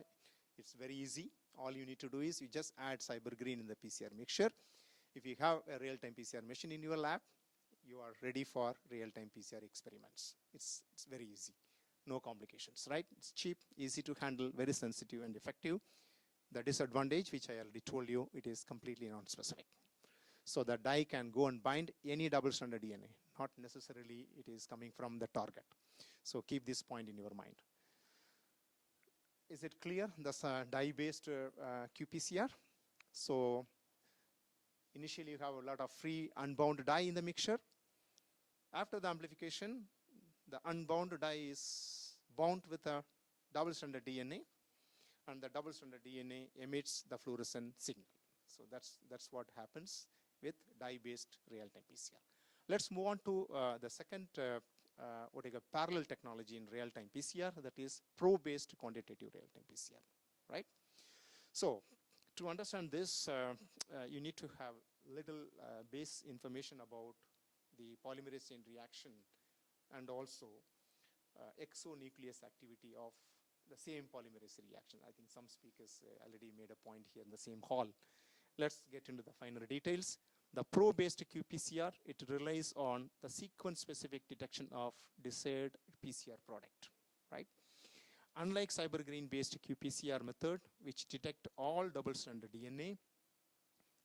It's very easy. All you need to do is you just add cybergreen in the PCR mixture. If you have a real-time PCR machine in your lab, you are ready for real-time PCR experiments. It's very easy. No complications, right? It's cheap, easy to handle, very sensitive and effective. The disadvantage, which I already told you, it is completely non-specific. So the dye can go and bind any double-stranded DNA, not necessarily it is coming from the target. So keep this point in your mind. Is it clear? That's a dye-based qPCR. So initially you have a lot of free unbound dye in the mixture. After the amplification, the unbound dye is bound with a double-stranded DNA, and the double-stranded DNA emits the fluorescent signal. So that's what happens with dye-based real-time PCR. Let's move on to the second what I call parallel technology in real-time PCR, that is probe-based quantitative real-time PCR, right? So to understand this, you need to have little base information about the polymerase chain reaction and also exonuclease activity of the same polymerase reaction. I think some speakers already made a point here in the same hall. Let's get into the finer details. The probe-based qPCR, it relies on the sequence-specific detection of desired PCR product, right? Unlike cybergreen-based qPCR method, which detect all double-stranded DNA,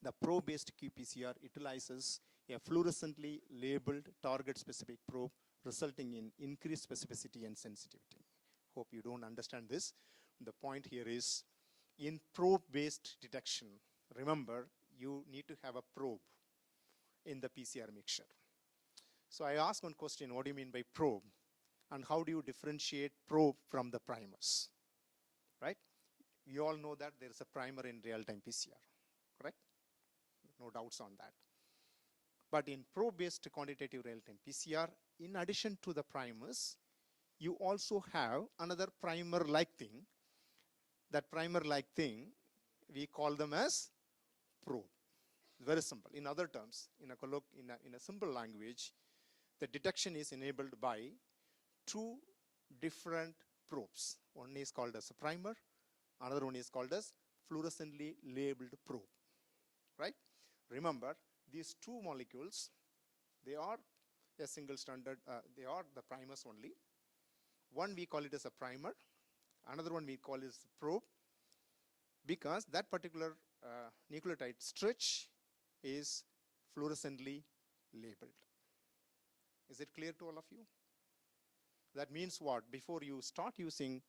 the probe-based qPCR utilizes a fluorescently labeled target-specific probe, resulting in increased specificity and sensitivity. hope you don't understand this. The point here is, in probe-based detection, remember, you need to have a probe in the PCR mixture. So I asked one question, what do you mean by probe? And how do you differentiate probe from the primers, right? You all know that there is a primer in real-time PCR, correct? No doubts on that. But in probe-based quantitative real-time PCR, in addition to the primers, you also have another primer-like thing. That primer-like thing, we call them as probe. Very simple. In other terms, in a simple language, the detection is enabled by two different probes. One is called as a primer, another one is called as fluorescently labeled probe, right? Remember, these two molecules, they are a single standard, they are the primers only. One we call it as a primer, another one we call is probe, because that particular nucleotide stretch is fluorescently labeled. Is it clear to all of you? That means what? Before you start using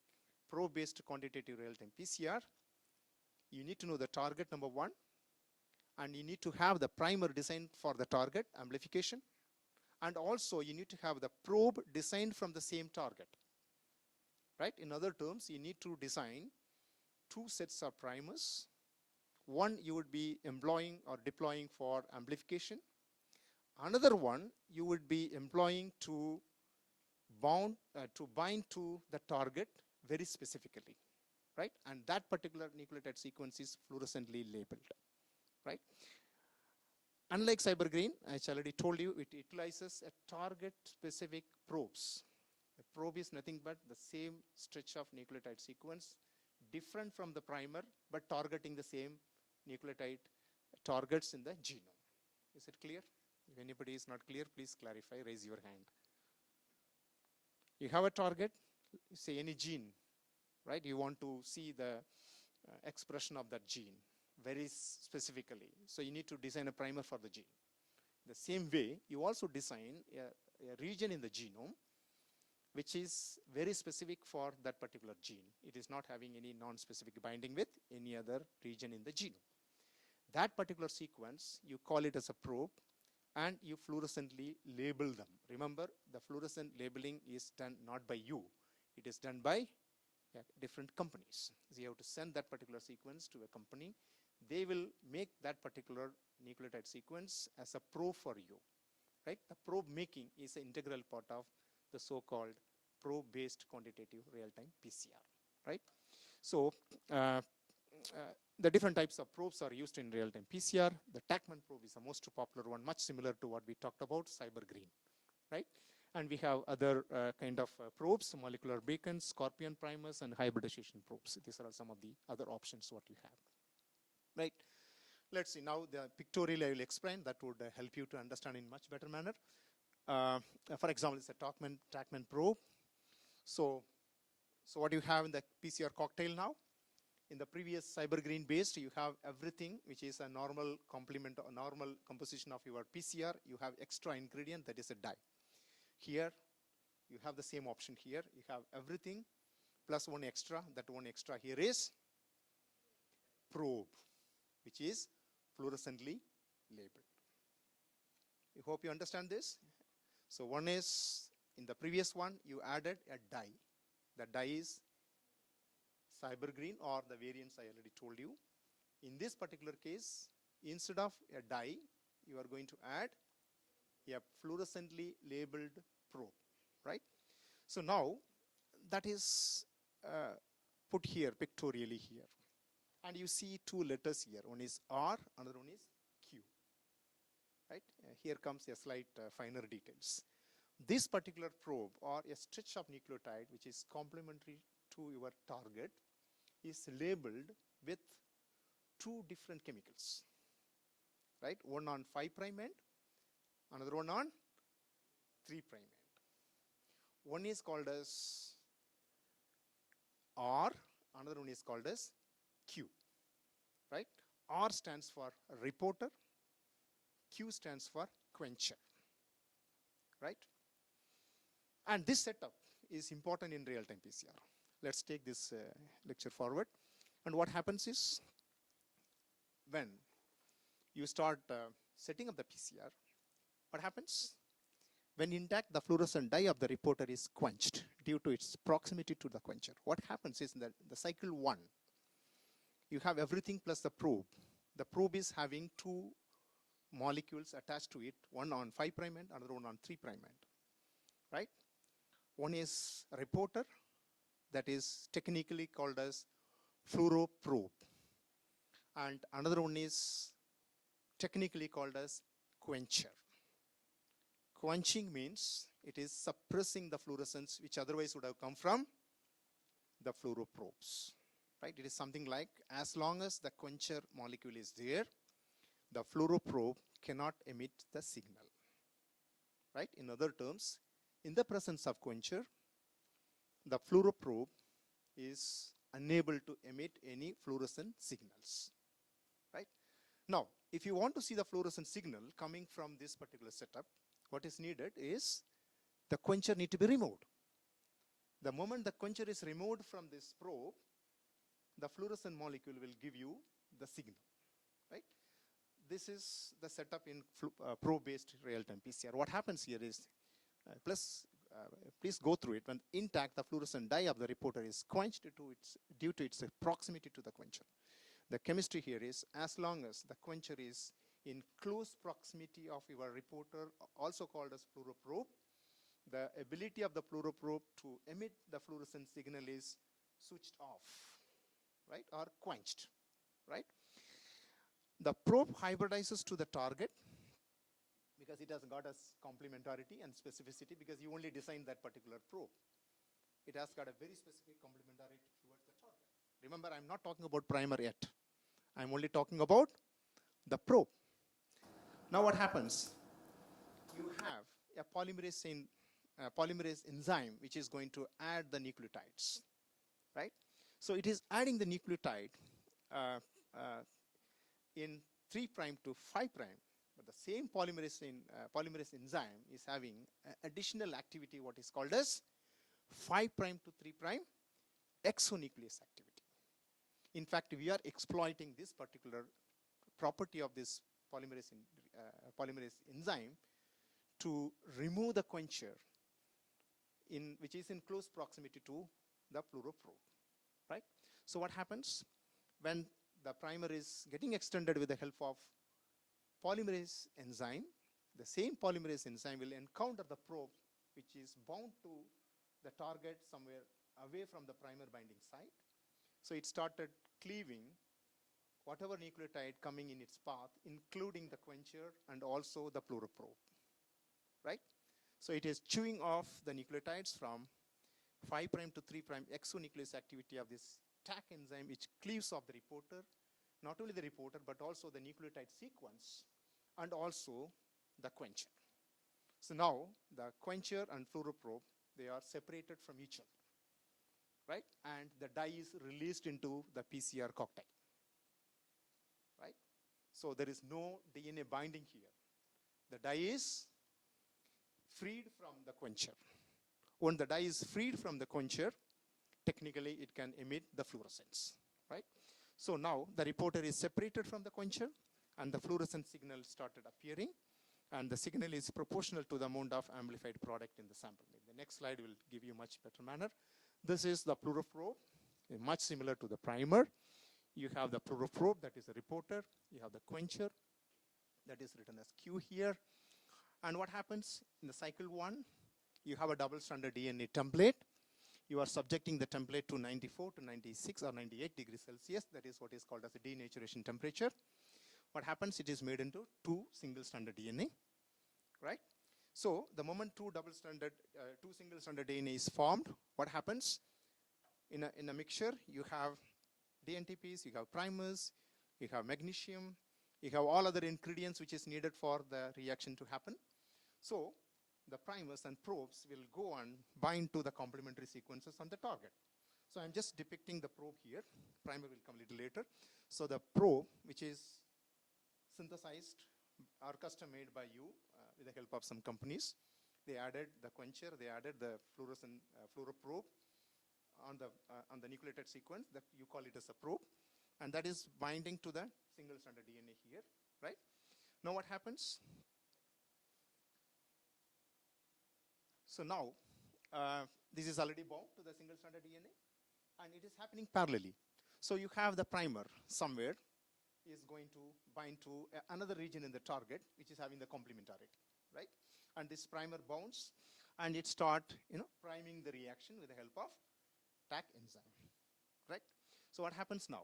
probe-based quantitative real-time PCR, you need to know the target, number one, and you need to have the primer designed for the target, amplification, and also you need to have the probe designed from the same target, right? In other terms, you need to design two sets of primers. One you would be employing or deploying for amplification. Another one you would be employing to bind to the target very specifically, right? And that particular nucleotide sequence is fluorescently labeled, right? Unlike cybergreen, I already told you, it utilizes a target-specific probes. The probe is nothing but the same stretch of nucleotide sequence, different from the primer, but targeting the same nucleotide targets in the genome. Is it clear? If anybody is not clear, please clarify, raise your hand. You have a target, say any gene, right? You want to see the expression of that gene very specifically. So you need to design a primer for the gene. The same way, you also design a region in the genome which is very specific for that particular gene. It is not having any non-specific binding with any other region in the genome. That particular sequence, you call it as a probe, and you fluorescently label them. Remember, the fluorescent labeling is done not by you. It is done by different companies. So you have to send that particular sequence to a company. They will make that particular nucleotide sequence as a probe for you, right? The probe making is an integral part of the so-called probe-based quantitative real-time PCR, right? So the different types of probes are used in real-time PCR. The Tachman probe is the most popular one, much similar to what we talked about, cybergreen, right? And we have other kind of probes, molecular beacons, scorpion primers, and hybridization probes. These are some of the other options what you have, right? Let's see, now the pictorially I will explain. That would help you to understand in much better manner. For example, it's a Tachman probe. So what you have in the PCR cocktail now, in the previous cybergreen based, you have everything which is a normal complement or normal composition of your PCR. You have extra ingredient, that is a dye. Here, you have the same option here. You have everything plus one extra. That one extra here is probe, which is fluorescently labeled. I hope you understand this. So one is, in the previous one, you added a dye. The dye is cybergreen or the variants I already told you. In this particular case, instead of a dye, you are going to add a fluorescently labeled probe, right? So now that is put here pictorially here. And you see two letters here. One is R, another one is Q, right? Here comes a slight finer details. This particular probe or a stretch of nucleotide which is complementary to your target is labeled with two different chemicals, right? One on 5' end, another one on 3' end. One is called as R, another one is called as Q, right? R stands for reporter, Q stands for quencher, right? And this setup is important in real-time PCR. let's take this lecture forward. And what happens is, when you start setting up the PCR, what happens? When intact, the fluorescent dye of the reporter is quenched due to its proximity to the quencher. What happens is that the cycle 1, you have everything plus the probe. The probe is having 2 molecules attached to it, one on 5' end, another one on 3' end, right? One is a reporter, that is technically called as fluoroprobe, and another one is technically called as quencher. Quenching means it is suppressing the fluorescence which otherwise would have come from the fluoroprobes, right? It is something like, as long as the quencher molecule is there, the fluoroprobe cannot emit the signal, right? In other terms, in the presence of quencher, the fluoroprobe is unable to emit any fluorescent signals, right? Now, if you want to see the fluorescent signal coming from this particular setup, what is needed is the quencher need to be removed. The moment the quencher is removed from this probe, the fluorescent molecule will give you the signal, right? This is the setup in probe-based real-time PCR. What happens here is, please go through it. When intact, the fluorescent dye of the reporter is quenched due to its proximity to the quencher. The chemistry here is, as long as the quencher is in close proximity of your reporter, also called as fluoroprobe, the ability of the fluoroprobe to emit the fluorescent signal is switched off, right, or quenched, right? The probe hybridizes to the target because it has got a complementarity and specificity, because you only design that particular probe. It has got a very specific complementarity towards the target. Remember, I'm not talking about primer yet. I'm only talking about the probe. Now what happens? You have a polymerase enzyme which is going to add the nucleotides, right? So it is adding the nucleotide in 3' to 5', but the same polymerase enzyme is having additional activity, what is called as 5' to 3' exonuclease activity. In fact, we are exploiting this particular property of this polymerase enzyme to remove the quencher which is in close proximity to the fluoroprobe, right? So what happens when the primer is getting extended with the help of polymerase enzyme? The same polymerase enzyme will encounter the probe which is bound to the target somewhere away from the primer binding site. So it started cleaving whatever nucleotide coming in its path, including the quencher and also the fluoroprobe, right? So it is chewing off the nucleotides from 5' to 3' exonuclease activity of this TAC enzyme, which cleaves off the reporter, not only the reporter, but also the nucleotide sequence and also the quencher. So now the quencher and fluoroprobe, they are separated from each other, right? And the dye is released into the PCR cocktail, right? So there is no DNA binding here. The dye is freed from the quencher. When the dye is freed from the quencher, technically it can emit the fluorescence, right? So now the reporter is separated from the quencher and the fluorescent signal started appearing, and the signal is proportional to the amount of amplified product in the sample. The next slide will give you much better manner. This is the fluoroprobe, much similar to the primer. You have the fluoroprobe, that is a reporter. You have the quencher, that is written as Q here. And what happens in the cycle 1? You have a double-stranded DNA template. You are subjecting the template to 94 to 96 or 98 degrees Celsius. That is what is called as a denaturation temperature. What happens? It is made into 2 single-stranded DNA, right? So the moment 2 single-stranded DNA is formed, what happens? In a mixture, you have DNTPs, you have primers, you have magnesium, you have all other ingredients which is needed for the reaction to happen. So the primers and probes will go and bind to the complementary sequences on the target. So I'm just depicting the probe here. Primer will come a little later. So the probe, which is synthesized or custom made by you with the help of some companies, they added the quencher, they added the fluoroprobe on the nucleotide sequence that you call it as a probe, and that is binding to the single-stranded DNA here, right? Now what happens? So now this is already bound to the single-stranded DNA, and it is happening parallelly. So you have the primer somewhere is going to bind to another region in the target, which is having the complementarity, right? And this primer bounds, and it start, priming the reaction with the help of TAC enzyme, right? So what happens now?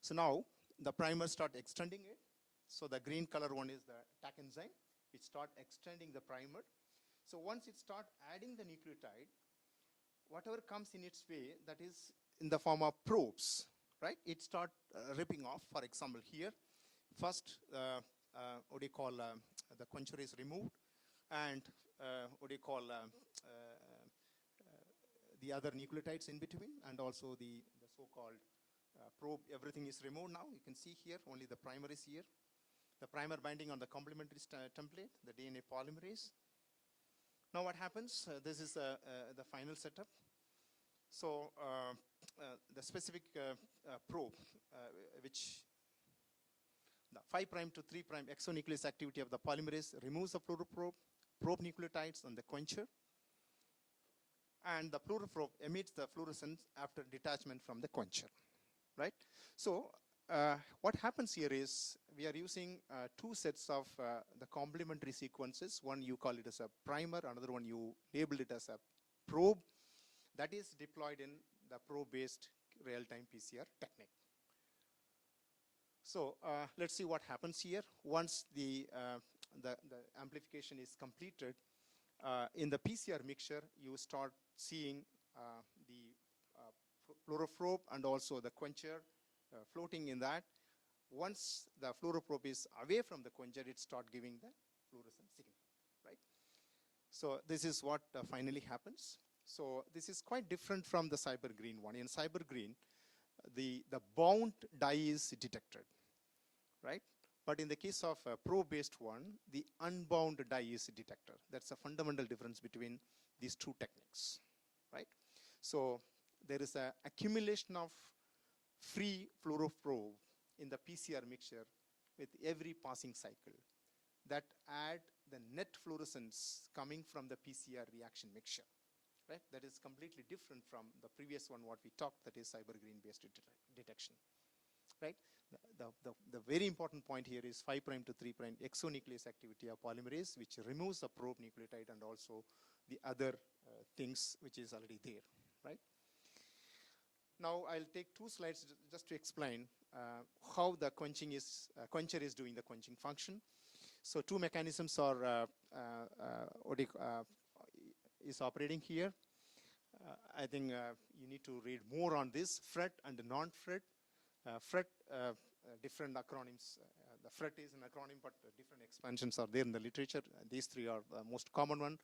So now the primer start extending it. So the green color one is the TAC enzyme, which start extending the primer. So once it start adding the nucleotide, whatever comes in its way, that is in the form of probes, right? It start ripping off. For example, here, first, what do you call, the quencher is removed, and what do you call, the other nucleotides in between, and also the so-called probe, everything is removed now. You can see here, only the primer is here. The primer binding on the complementary template, the DNA polymerase. Now what happens? This is the final setup. So the specific probe, which the 5' to 3' exonuclease activity of the polymerase removes the fluoroprobe, probe nucleotides on the quencher, and the fluoroprobe emits the fluorescence after detachment from the quencher, right? So what happens here is we are using two sets of the complementary sequences. One you call it as a primer, another one you label it as a probe, that is deployed in the probe-based real-time PCR technique. So let's see what happens here. Once the amplification is completed, in the PCR mixture, you start seeing the fluoroprobe and also the quencher floating in that. Once the fluoroprobe is away from the quencher, it starts giving the fluorescent signal, right? So this is what finally happens. So this is quite different from the cyber green one. In cyber green, the bound dye is detected, right? But in the case of a probe-based one, the unbound dye is detected. That's a fundamental difference between these two techniques, right? So there is an accumulation of free fluoroprobe in the PCR mixture with every passing cycle that add the net fluorescence coming from the PCR reaction mixture, right? That is completely different from the previous one what we talked, that is cyber green based detection, right? The very important point here is 5' to 3' exonuclease activity of polymerase, which removes the probe nucleotide and also the other things which is already there, right? Now I'll take two slides just to explain how the quencher is doing the quenching function. So two mechanisms are is operating here. I think you need to read more on this, FRET and non-FRET. FRET, different acronyms. The FRET is an acronym, but different expansions are there in the literature. These three are the most common one.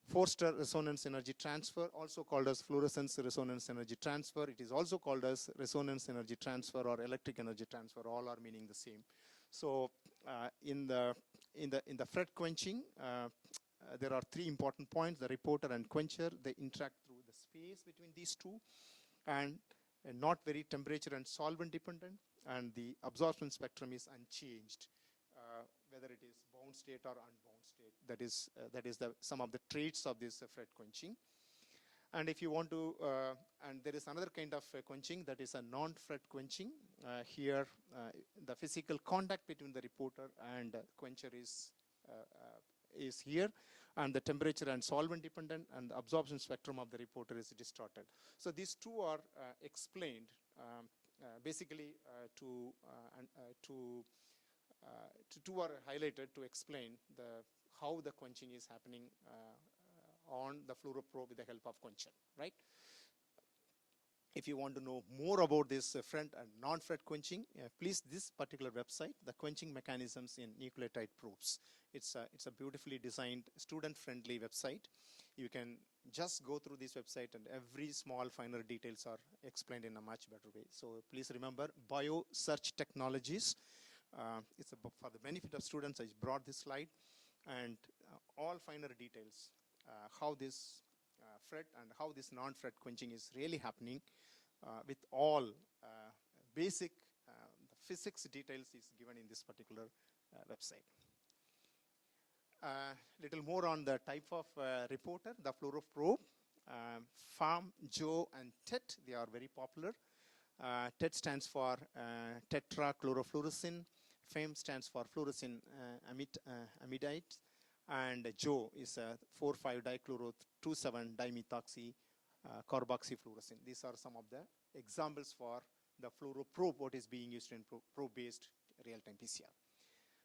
Forster resonance energy transfer, also called as fluorescence resonance energy transfer. It is also called as resonance energy transfer or electric energy transfer. All are meaning the same. So in the FRET quenching, there are three important points: the reporter and quencher. They interact through the space between these two, and not very temperature and solvent dependent. And the absorption spectrum is unchanged, whether it is bound state or unbound state. That is some of the traits of this FRET quenching. And if you want to, and there is another kind of quenching, that is a non-FRET quenching. Here, the physical contact between the reporter and quencher is here, and the temperature and solvent dependent, and the absorption spectrum of the reporter is distorted. So these two are explained basically two are highlighted to explain how the quenching is happening on the fluoroprobe with the help of quencher, right? If you want to know more about this FRET and non-FRET quenching, please this particular website, the quenching mechanisms in nucleotide probes. It's a beautifully designed, student-friendly website. You can just go through this website and every small finer details are explained in a much better way. So please remember, BioSearch Technologies. For the benefit of students, I brought this slide, and all finer details how this FRET and how this non-FRET quenching is really happening with all basic the physics details is given in this particular website. Little more on the type of reporter, the fluoroprobe. FARM, JO, and TET, they are very popular. TET stands for tetrachlorofluorescein. FAME stands for fluorescein amidite. And JO is 4,5-dichloro-2,7-dimethoxy carboxyfluorescein. These are some of the examples for the fluoroprobe, what is being used in probe-based real-time PCR.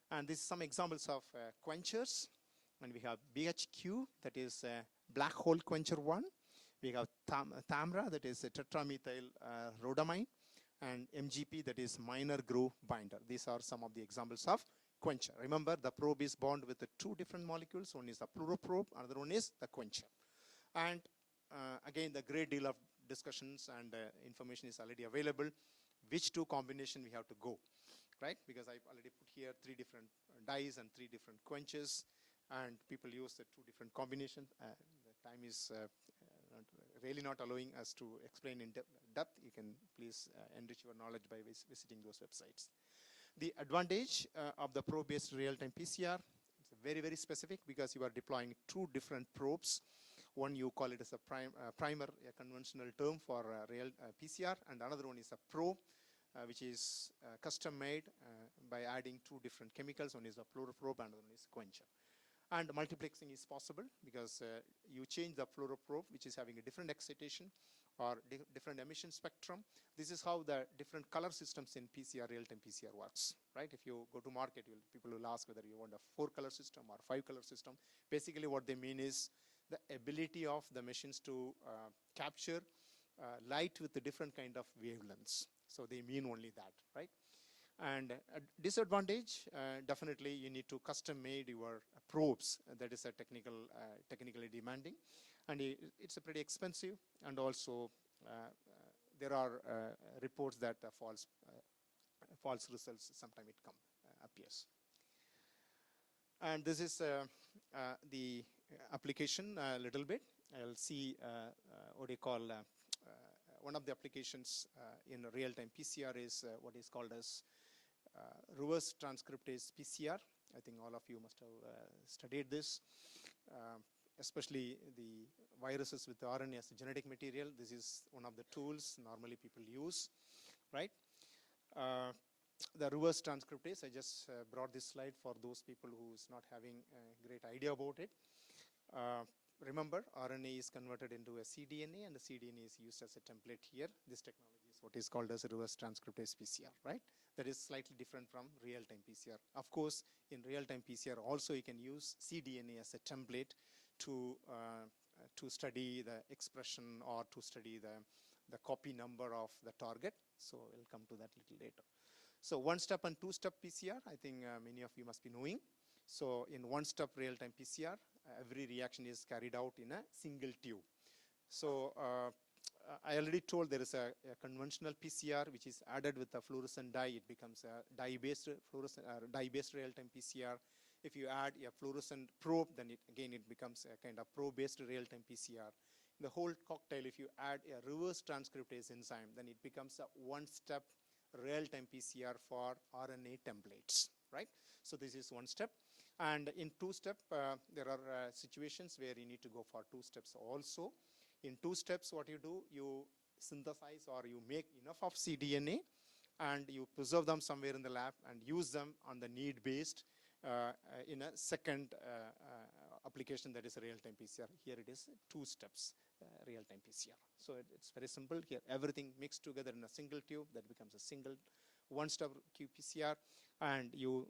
And this is some examples of quenchers. And we have BHQ, that is black hole quencher 1. We have TAMRA, that is tetramethyl rhodamine. And MGP, that is minor groove binder. These are some of the examples of quencher. Remember, the probe is bound with the two different molecules. One is the fluoroprobe, another one is the quencher. And again, the great deal of discussions and information is already available. Which two combination we have to go, right? Because I've already put here 3 different dyes and 3 different quenches, and people use the 2 different combinations. The time is really not allowing us to explain in depth. You can please enrich your knowledge by visiting those websites. The advantage of the probe-based real-time PCR, it's very, very specific because you are deploying 2 different probes. One you call it as a primer, a conventional term for real PCR, and another one is a probe, which is custom made by adding 2 different chemicals. One is a fluoroprobe and another one is quencher. And multiplexing is possible because you change the fluoroprobe, which is having a different excitation or different emission spectrum. This is how the different color systems in PCR, real-time PCR works, right? If you go to market, people will ask whether you want a 4-color system or 5-color system. Basically what they mean is the ability of the machines to capture light with a different kind of wavelengths. So they mean only that, right? And a disadvantage, definitely you need to custom made your probes. That is a technically demanding, and it's a pretty expensive. And also there are reports that false results sometime it appears. And this is the application a little bit. I'll see what you call one of the applications in real-time PCR is what is called as reverse transcriptase PCR. I think all of you must have studied this, especially the viruses with RNA as a genetic material. This is one of the tools normally people use, right? The reverse transcriptase, I just brought this slide for those people who is not having a great idea about it. Remember, RNA is converted into a cDNA, and the cDNA is used as a template here. This technology is what is called as a reverse transcriptase PCR, right? That is slightly different from real-time PCR. Of course, in real-time PCR also you can use cDNA as a template to study the expression or to study the copy number of the target. So we'll come to that a little later. So 1-step and 2-step PCR, I think many of you must be knowing. So in 1-step real-time PCR, every reaction is carried out in a single tube. So I already told there is a conventional PCR which is added with a fluorescent dye. It becomes a dye-based real-time PCR. If you add a fluorescent probe, then it becomes a kind of probe-based real-time PCR. In the whole cocktail, if you add a reverse transcriptase enzyme, then it becomes a 1-step real-time PCR for RNA templates, right? So this is 1 step. And in 2-step, there are situations where you need to go for 2 steps also. In 2 steps, what you do, you synthesize or you make enough of cDNA and you preserve them somewhere in the lab and use them on the need-based in a second application, that is a real-time PCR. Here it is 2 steps real-time PCR. So it's very simple. Here everything mixed together in a single tube, that becomes a single 1-step qPCR, and you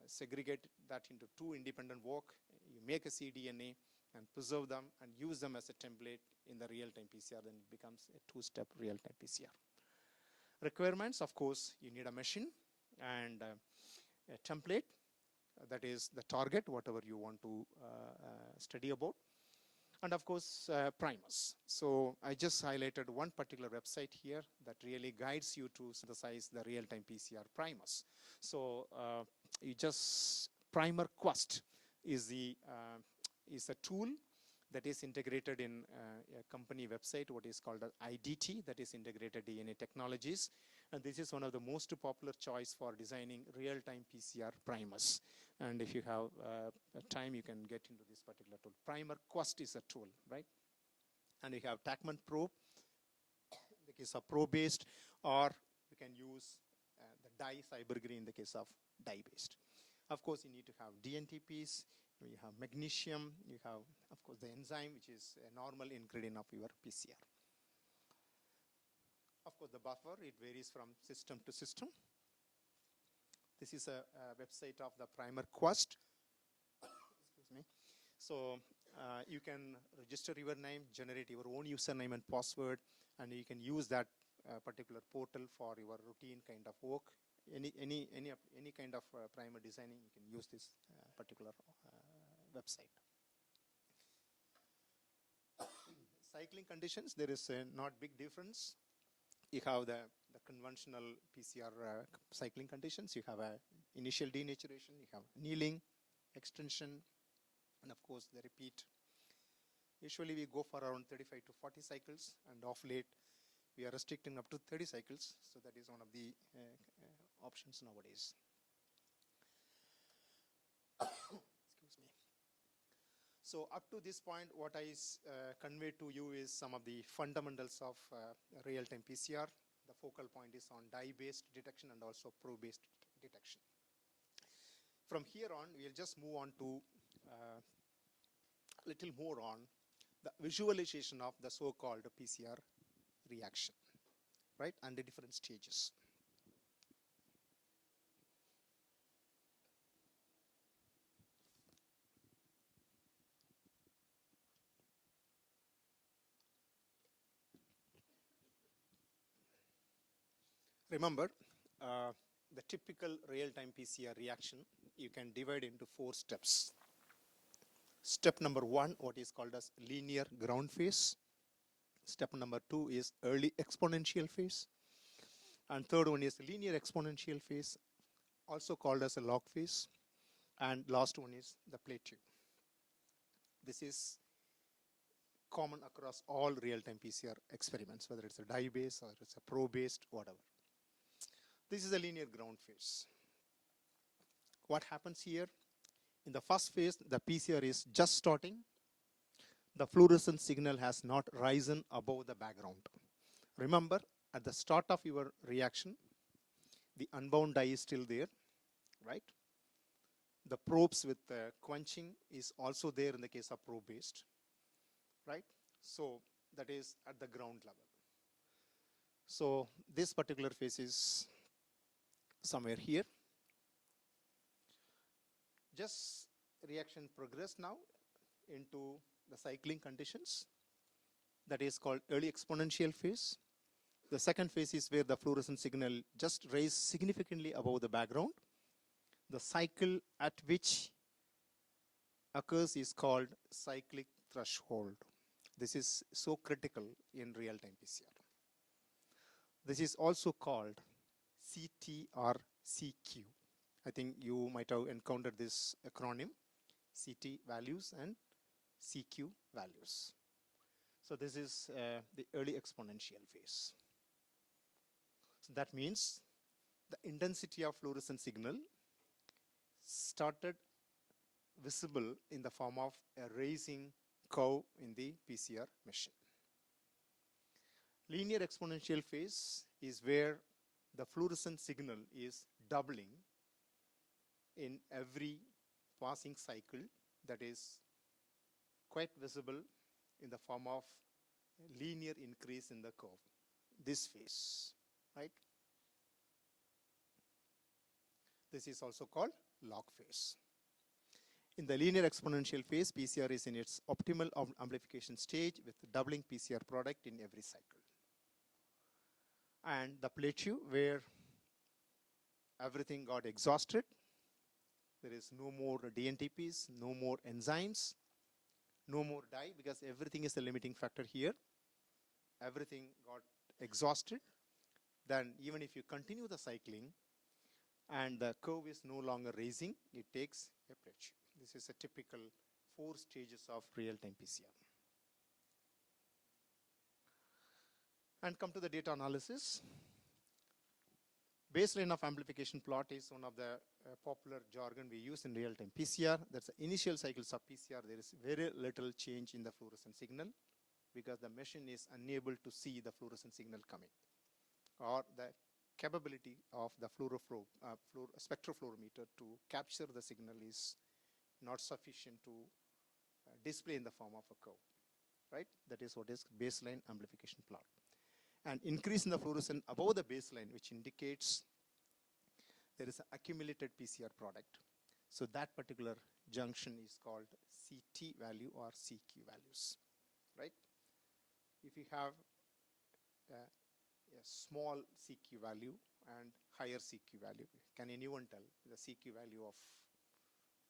segregate that into 2 independent work. You make a cDNA and preserve them and use them as a template in the real-time PCR, then it becomes a 2-step real-time PCR. Requirements, of course, you need a machine and a template, that is the target, whatever you want to study about, and of course primers. So I just highlighted one particular website here that really guides you to synthesize the real-time PCR primers. So you just Primer Quest is a tool that is integrated in a company website, what is called IDT, that is Integrated DNA Technologies. And this is one of the most popular choice for designing real-time PCR primers. And if you have time, you can get into this particular tool. Primer Quest is a tool, right? And you have Tachman Probe, in the case of probe-based, or you can use the dye cybergreen in the case of dye-based. Of course, you need to have DNTPs, you have magnesium, you have, of course, the enzyme, which is a normal ingredient of your PCR. Of course, the buffer, it varies from system to system. This is a website of the Primer Quest. Excuse me. So you can register your name, generate your own username and password, and you can use that particular portal for your routine kind of work. Any kind of primer designing, you can use this particular website. Cycling conditions, there is not big difference. You have the conventional PCR cycling conditions. You have a initial denaturation, you have annealing, extension, and of course the repeat. Usually we go for around 35 to 40 cycles, and of late we are restricting up to 30 cycles. So that is one of the options nowadays. Excuse me. So up to this point, what I conveyed to you is some of the fundamentals of real-time PCR. The focal point is on dye-based detection and also probe-based detection. From here on, we'll just move on to a little more on the visualization of the so-called PCR reaction, right, and the different stages. Remember, the typical real-time PCR reaction, you can divide into 4 steps. Step number 1, what is called as linear ground phase. Step number 2 is early exponential phase. And third one is linear exponential phase, also called as a log phase. And last one is the plateau. This is common across all real-time PCR experiments, whether it's a dye-based or it's a probe-based, whatever. This is a linear ground phase. What happens here? In the first phase, the PCR is just starting. The fluorescent signal has not risen above the background. Remember, at the start of your reaction, the unbound dye is still there, right? The probes with quenching is also there in the case of probe-based, right? So that is at the ground level. So this particular phase is somewhere here. Just reaction progress now into the cycling conditions. That is called early exponential phase. The second phase is where the fluorescent signal just raised significantly above the background. The cycle at which occurs is called cyclic threshold. This is so critical in real-time PCR. This is also called CT or CQ. I think you might have encountered this acronym, CT values and CQ values. So this is the early exponential phase. So that means the intensity of fluorescent signal started visible in the form of a rising curve in the PCR machine. Linear exponential phase is where the fluorescent signal is doubling in every passing cycle, that is quite visible in the form of linear increase in the curve, this phase, right? This is also called log phase. In the linear exponential phase, PCR is in its optimal amplification stage with doubling PCR product in every cycle. And the plateau, where everything got exhausted, there is no more DNTPs, no more enzymes, no more dye, because everything is a limiting factor here. Everything got exhausted. Then even if you continue the cycling and the curve is no longer raising, it takes a plateau. This is a typical 4 stages of real-time PCR. And come to the data analysis. Baseline of amplification plot is one of the popular jargon we use in real-time PCR. That's the initial cycles of PCR. There is very little change in the fluorescent signal because the machine is unable to see the fluorescent signal coming, or the capability of the spectrophlorometer to capture the signal is not sufficient to display in the form of a curve, right? That is what is baseline amplification plot. And increase in the fluorescence above the baseline, which indicates there is an accumulated PCR product. So that particular junction is called CT value or CQ values, right? If you have a small CQ value and higher CQ value, can anyone tell the CQ value of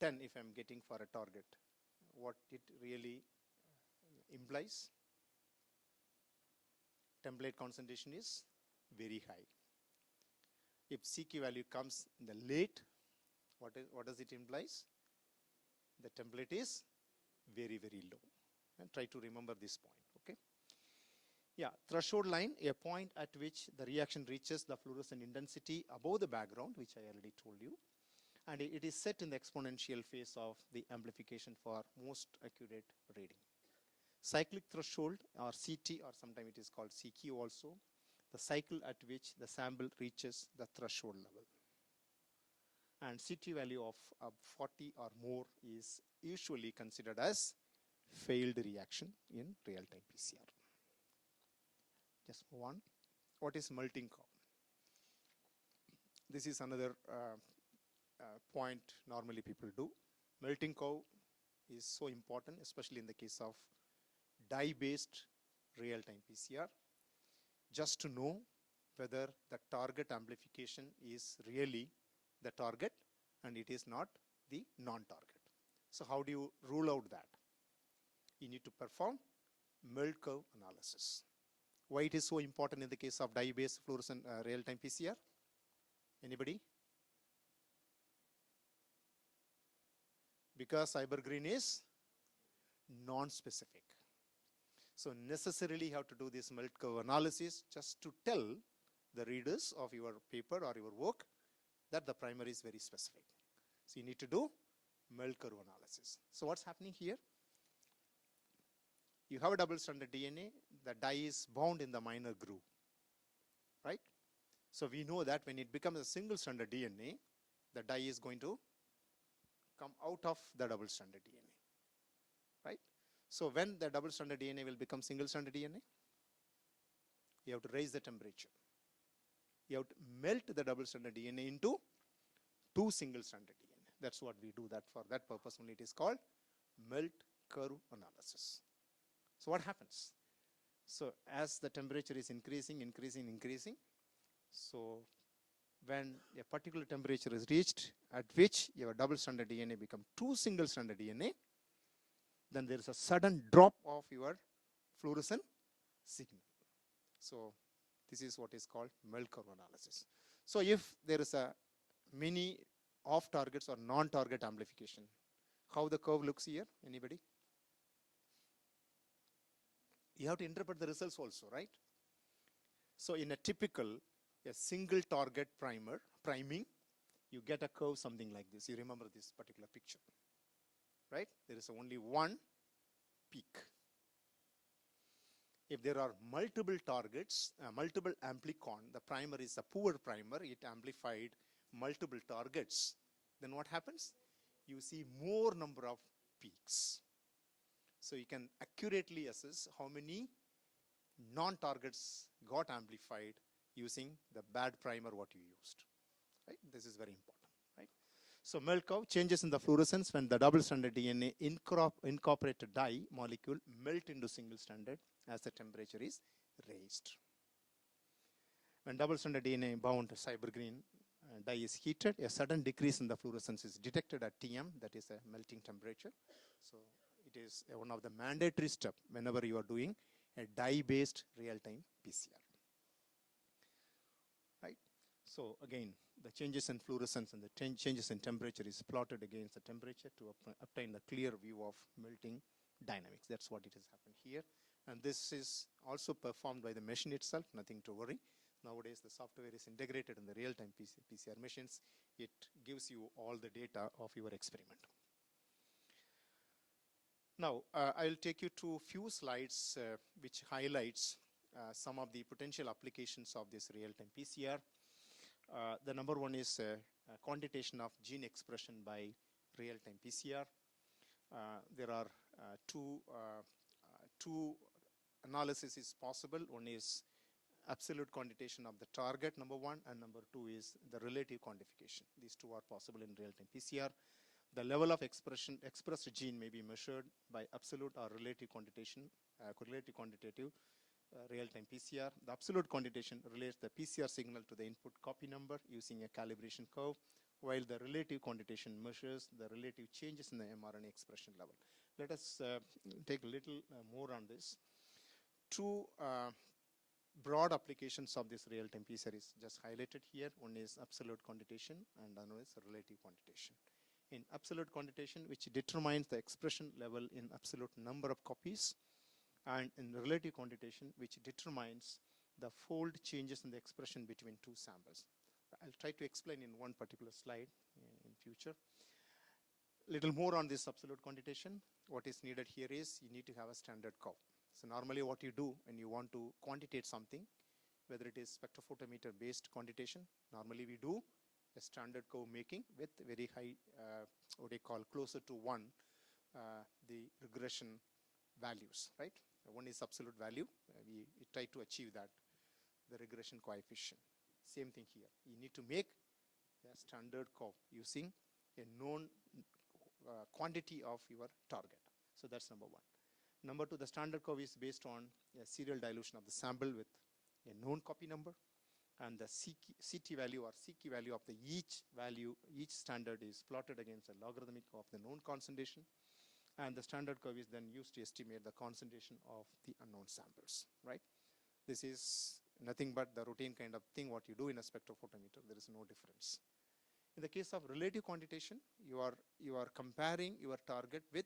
10 if I'm getting for a target, what it really implies? Template concentration is very high. If CQ value comes in the late, what does it implies? The template is very, very low. And try to remember this point, okay? Yeah, threshold line, a point at which the reaction reaches the fluorescent intensity above the background, which I already told you. And it is set in the exponential phase of the amplification for most accurate reading. Cyclic threshold or CT, or sometimes it is called CQ also, the cycle at which the sample reaches the threshold level. And CT value of 40 or more is usually considered as failed reaction in real-time PCR. Just move on. What is melting curve? This is another point normally people do. Melting curve is so important, especially in the case of dye-based real-time PCR, just to know whether the target amplification is really the target and it is not the non-target. So how do you rule out that? You need to perform melt curve analysis. Why it is so important in the case of dye-based fluorescent real-time PCR? Anybody? Because cybergreen is non-specific. So necessarily you have to do this melt curve analysis just to tell the readers of your paper or your work that the primer is very specific. So you need to do melt curve analysis. So what's happening here? You have a double-stranded DNA, the dye is bound in the minor groove, right? So we know that when it becomes a single-stranded DNA, the dye is going to come out of the double-stranded DNA, right? So when the double-stranded DNA will become single-stranded DNA, you have to raise the temperature. You have to melt the double-stranded DNA into 2 single-stranded DNA. That's what we do. That for that purpose only it is called melt curve analysis. So what happens? So as the temperature is increasing, so when a particular temperature is reached at which your double-stranded DNA become 2 single-stranded DNA, then there is a sudden drop of your fluorescent signal. So this is what is called melt curve analysis. So if there is a many off targets or non-target amplification, how the curve looks here? Anybody? You have to interpret the results also, right? So in a typical, a single target priming, you get a curve something like this. You remember this particular picture, right? There is only one peak. If there are multiple targets, multiple amplicon, the primer is a poor primer, it amplified multiple targets, then what happens? You see more number of peaks. So you can accurately assess how many non-targets got amplified using the bad primer what you used, right? This is very important, right? So melt curve, changes in the fluorescence when the double-stranded DNA incorporated dye molecule melt into single-stranded as the temperature is raised. When double-stranded DNA bound cybergreen dye is heated, a sudden decrease in the fluorescence is detected at Tm, that is a melting temperature. So it is one of the mandatory steps whenever you are doing a dye-based real-time PCR. Right? So again, the changes in fluorescence and the changes in temperature is plotted against the temperature to obtain the clear view of melting dynamics. That's what it has happened here. And this is also performed by the machine itself, nothing to worry. Nowadays, the software is integrated in the real-time PCR machines. It gives you all the data of your experiment. Now, I'll take you to a few slides which highlights some of the potential applications of this real-time PCR. The number one is quantitation of gene expression by real-time PCR. There are two analysis is possible. One is absolute quantitation of the target, number one, and number two is the relative quantification. These two are possible in real-time PCR. The level of expressed gene may be measured by absolute or relative quantitation, quantitative real-time PCR. The absolute quantitation relates the PCR signal to the input copy number using a calibration curve, while the relative quantitation measures the relative changes in the mRNA expression level. Let us take a little more on this. Two broad applications of this real-time PCR is just highlighted here. One is absolute quantitation and another is relative quantitation. In absolute quantitation, which determines the expression level in absolute number of copies, and in relative quantitation, which determines the fold changes in the expression between two samples. I'll try to explain in one particular slide in future. Little more on this absolute quantitation. What is needed here is you need to have a standard curve. So normally what you do when you want to quantitate something, whether it is spectrophotometer based quantitation, normally we do a standard curve making with very high, what they call closer to 1, the regression values, right? One is absolute value. We try to achieve that, the regression coefficient. Same thing here. You need to make a standard curve using a known quantity of your target. So that's number one. Number two, the standard curve is based on a serial dilution of the sample with a known copy number, and the CT value or CK value of the each standard is plotted against a logarithmic of the known concentration, and the standard curve is then used to estimate the concentration of the unknown samples, right? This is nothing but the routine kind of thing what you do in a spectrophotometer. There is no difference. In the case of relative quantitation, you are comparing your target with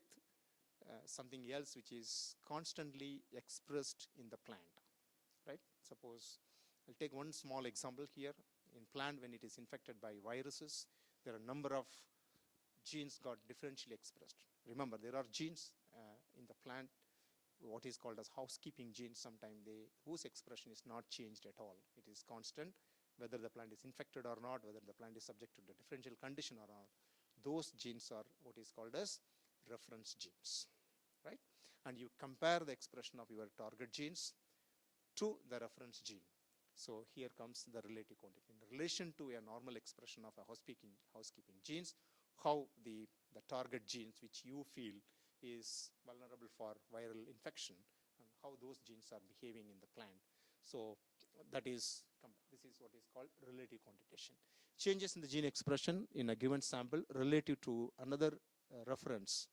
something else which is constantly expressed in the plant, right? Suppose I'll take one small example here. In plant, when it is infected by viruses, there are a number of genes got differentially expressed. Remember, there are genes in the plant, what is called as housekeeping genes, sometimes whose expression is not changed at all. It is constant, whether the plant is infected or not, whether the plant is subject to the differential condition or not. Those genes are what is called as reference genes, right? And you compare the expression of your target genes to the reference gene. So here comes the relative quantity. In relation to a normal expression of a housekeeping genes, how the target genes which you feel is vulnerable for viral infection and how those genes are behaving in the plant. So this is what is called relative quantitation. Changes in the gene expression in a given sample relative to another reference.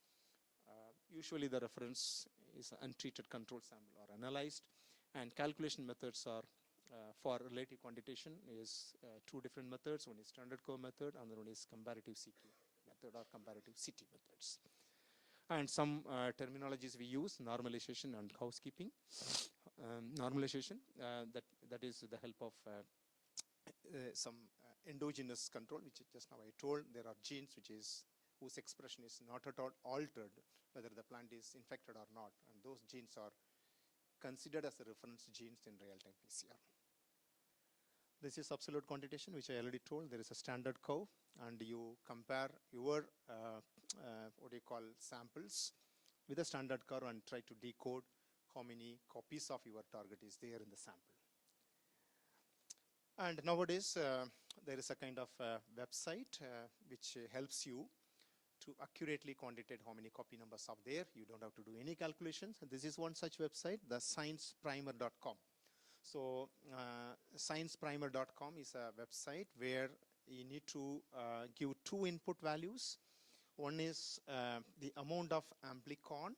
Usually the reference is an untreated control sample or analyzed, and calculation methods are for relative quantitation is two different methods. One is standard curve method, and the one is comparative CK method or comparative CT methods. And some terminologies we use, normalization and housekeeping. Normalization, that is the help of some endogenous control, which just now I told. There are genes whose expression is not at all altered, whether the plant is infected or not, and those genes are considered as the reference genes in real-time PCR. This is absolute quantitation, which I already told. There is a standard curve, and you compare your what you call samples with a standard curve and try to decode how many copies of your target is there in the sample. And nowadays, there is a kind of website which helps you to accurately quantitate how many copy numbers are there. You don't have to do any calculations. This is one such website, the scienceprimer.com. So scienceprimer.com is a website where you need to give two input values. One is the amount of amplicon,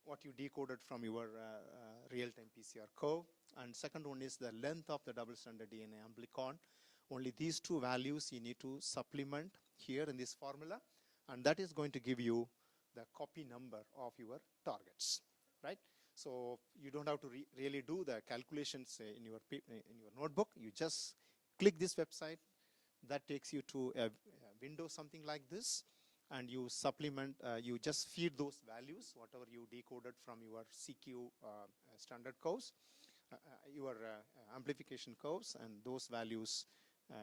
what you decoded from your real-time PCR curve, and second one is the length of the double-stranded DNA amplicon, Only these two values you need to supplement here in this formula, and that is going to give you the copy number of your targets, right? So you don't have to really do the calculations in your notebook. You just click this website. That takes you to a window something like this, and you supplement, you just feed those values, whatever you decoded from your CQ standard curves, your amplification curves, and those values,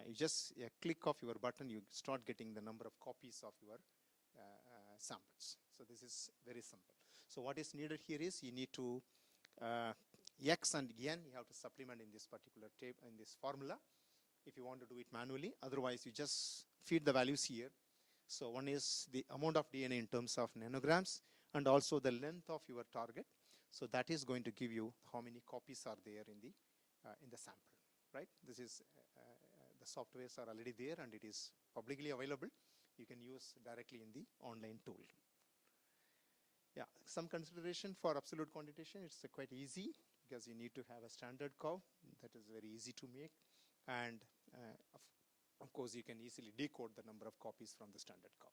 you just click of your button, you start getting the number of copies of your samples. So this is very simple. So what is needed here is you need to X and N, you have to supplement in this particular tape, in this formula, if you want to do it manually. Otherwise, you just feed the values here. So one is the amount of DNA in terms of nanograms, and also the length of your target. So that is going to give you how many copies are there in the sample, right? This is the softwares are already there, and it is publicly available. You can use directly in the online tool. Yeah, some consideration for absolute quantitation. It's quite easy because you need to have a standard curve that is very easy to make, and of course you can easily decode the number of copies from the standard curve.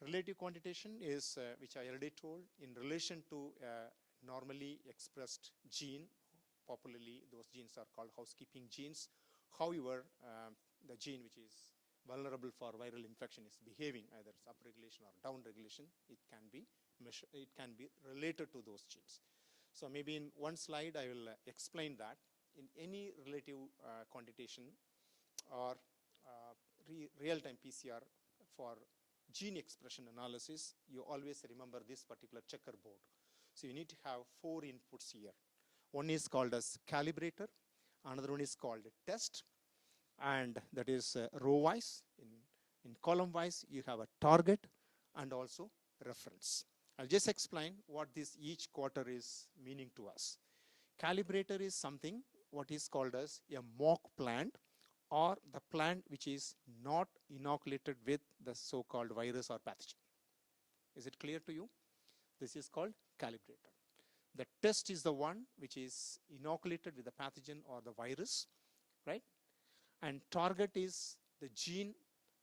Relative quantitation is, which I already told, in relation to normally expressed gene. Popularly, those genes are called housekeeping genes. However, the gene which is vulnerable for viral infection is behaving, either it's upregulation or downregulation, it can be measured, it can be related to those genes. So maybe in one slide I will explain that. In any relative quantitation or real-time PCR for gene expression analysis, you always remember this particular checkerboard. So you need to have 4 inputs here. One is called as calibrator, another one is called test, and that is row-wise. In column-wise, you have a target and also reference. I'll just explain what this each quarter is meaning to us. Calibrator is something what is called as a mock plant, or the plant which is not inoculated with the so-called virus or pathogen. Is it clear to you? This is called calibrator. The test is the one which is inoculated with the pathogen or the virus, right? And target is the gene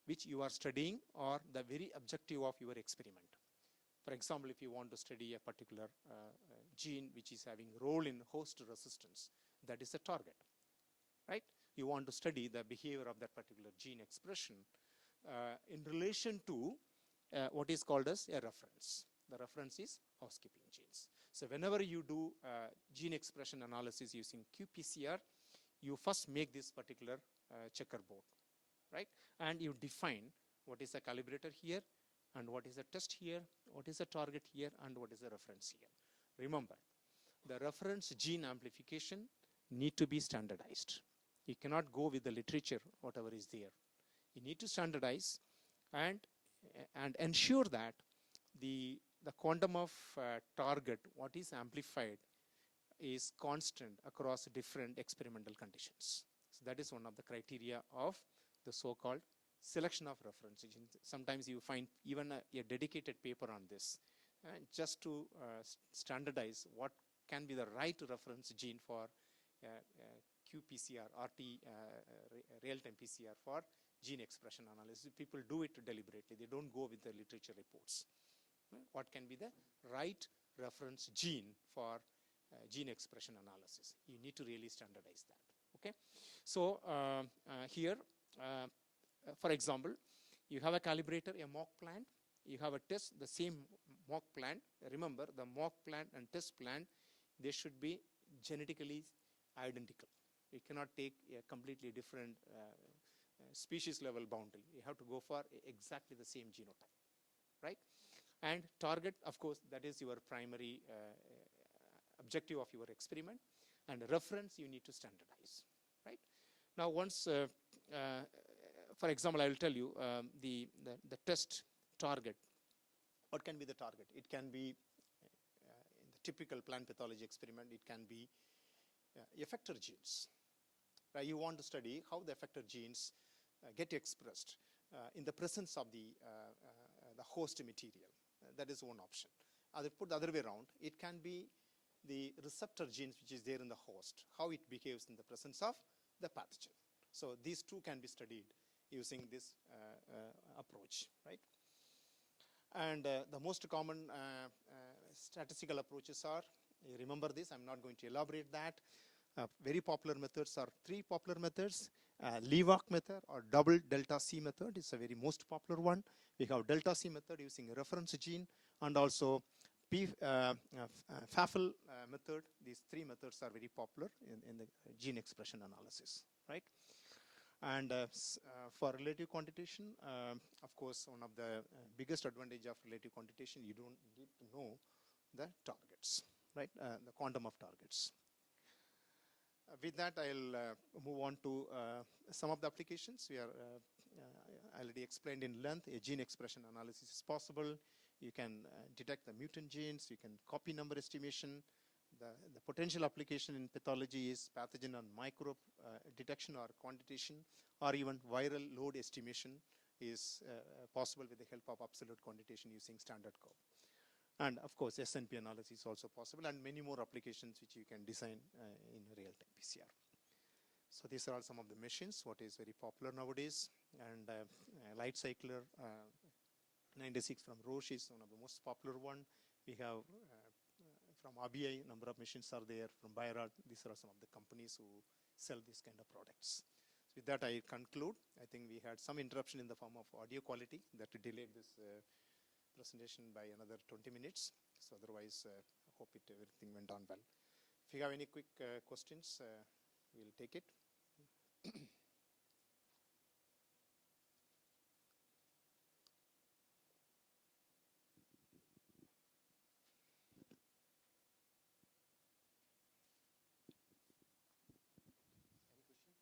which you are studying, or the very objective of your experiment. For example, if you want to study a particular gene which is having role in host resistance, that is a target, right? You want to study the behavior of that particular gene expression in relation to what is called as a reference. The reference is housekeeping genes. So whenever you do gene expression analysis using qPCR, you first make this particular checkerboard, right? And you define what is a calibrator here, and what is a test here, what is a target here, and what is a reference here. Remember, the reference gene amplification need to be standardized. You cannot go with the literature, whatever is there. You need to standardize and ensure that the quantum of target, what is amplified, is constant across different experimental conditions. So that is one of the criteria of the so-called selection of reference genes. Sometimes you find even a dedicated paper on this, just to standardize what can be the right reference gene for qPCR, RT, real-time PCR for gene expression analysis. People do it deliberately. They don't go with the literature reports. What can be the right reference gene for gene expression analysis? You need to really standardize that. Okay. So here, for example, you have a calibrator, a mock plant. You have a test, the same mock plant. Remember, the mock plant and test plant, they should be genetically identical. You cannot take a completely different species level boundary. You have to go for exactly the same genotype, right? And target, of course, that is your primary objective of your experiment. And reference, you need to standardize, right? Now, once, for example, I will tell you the test target. What can be the target? It can be, in the typical plant pathology experiment, it can be effector genes. Right? You want to study how the effector genes get expressed in the presence of the host material. That is one option. Put the other way around, it can be the receptor genes which is there in the host, how it behaves in the presence of the pathogen. So these two can be studied using this approach, right? And the most common statistical approaches are, you remember this, I'm not going to elaborate that. Very popular methods are three popular methods. Leeuwenhoek method or double delta C method is a very most popular one. We have delta C method using a reference gene, and also FAFL method. These three methods are very popular in the gene expression analysis, right? And for relative quantitation, of course, one of the biggest advantage of relative quantitation, you don't need to know the targets, right? The quantum of targets. With that, I'll move on to some of the applications. We are already explained in length. A gene expression analysis is possible. You can detect the mutant genes. You can copy number estimation. The potential application in pathology is pathogen and microbe detection or quantitation, or even viral load estimation is possible with the help of absolute quantitation using standard curve. And of course, SNP analysis is also possible, and many more applications which you can design in real-time PCR. So these are all some of the machines, what is very popular nowadays. And light cycler 96 from Roche is one of the most popular one. We have from ABI, number of machines are there. From Bayer, these are some of the companies who sell these kind of products. So with that, I conclude. I think we had some interruption in the form of audio quality that delayed this presentation by another 20 minutes. So otherwise, I hope everything went on well. If you have any quick questions, we'll take it.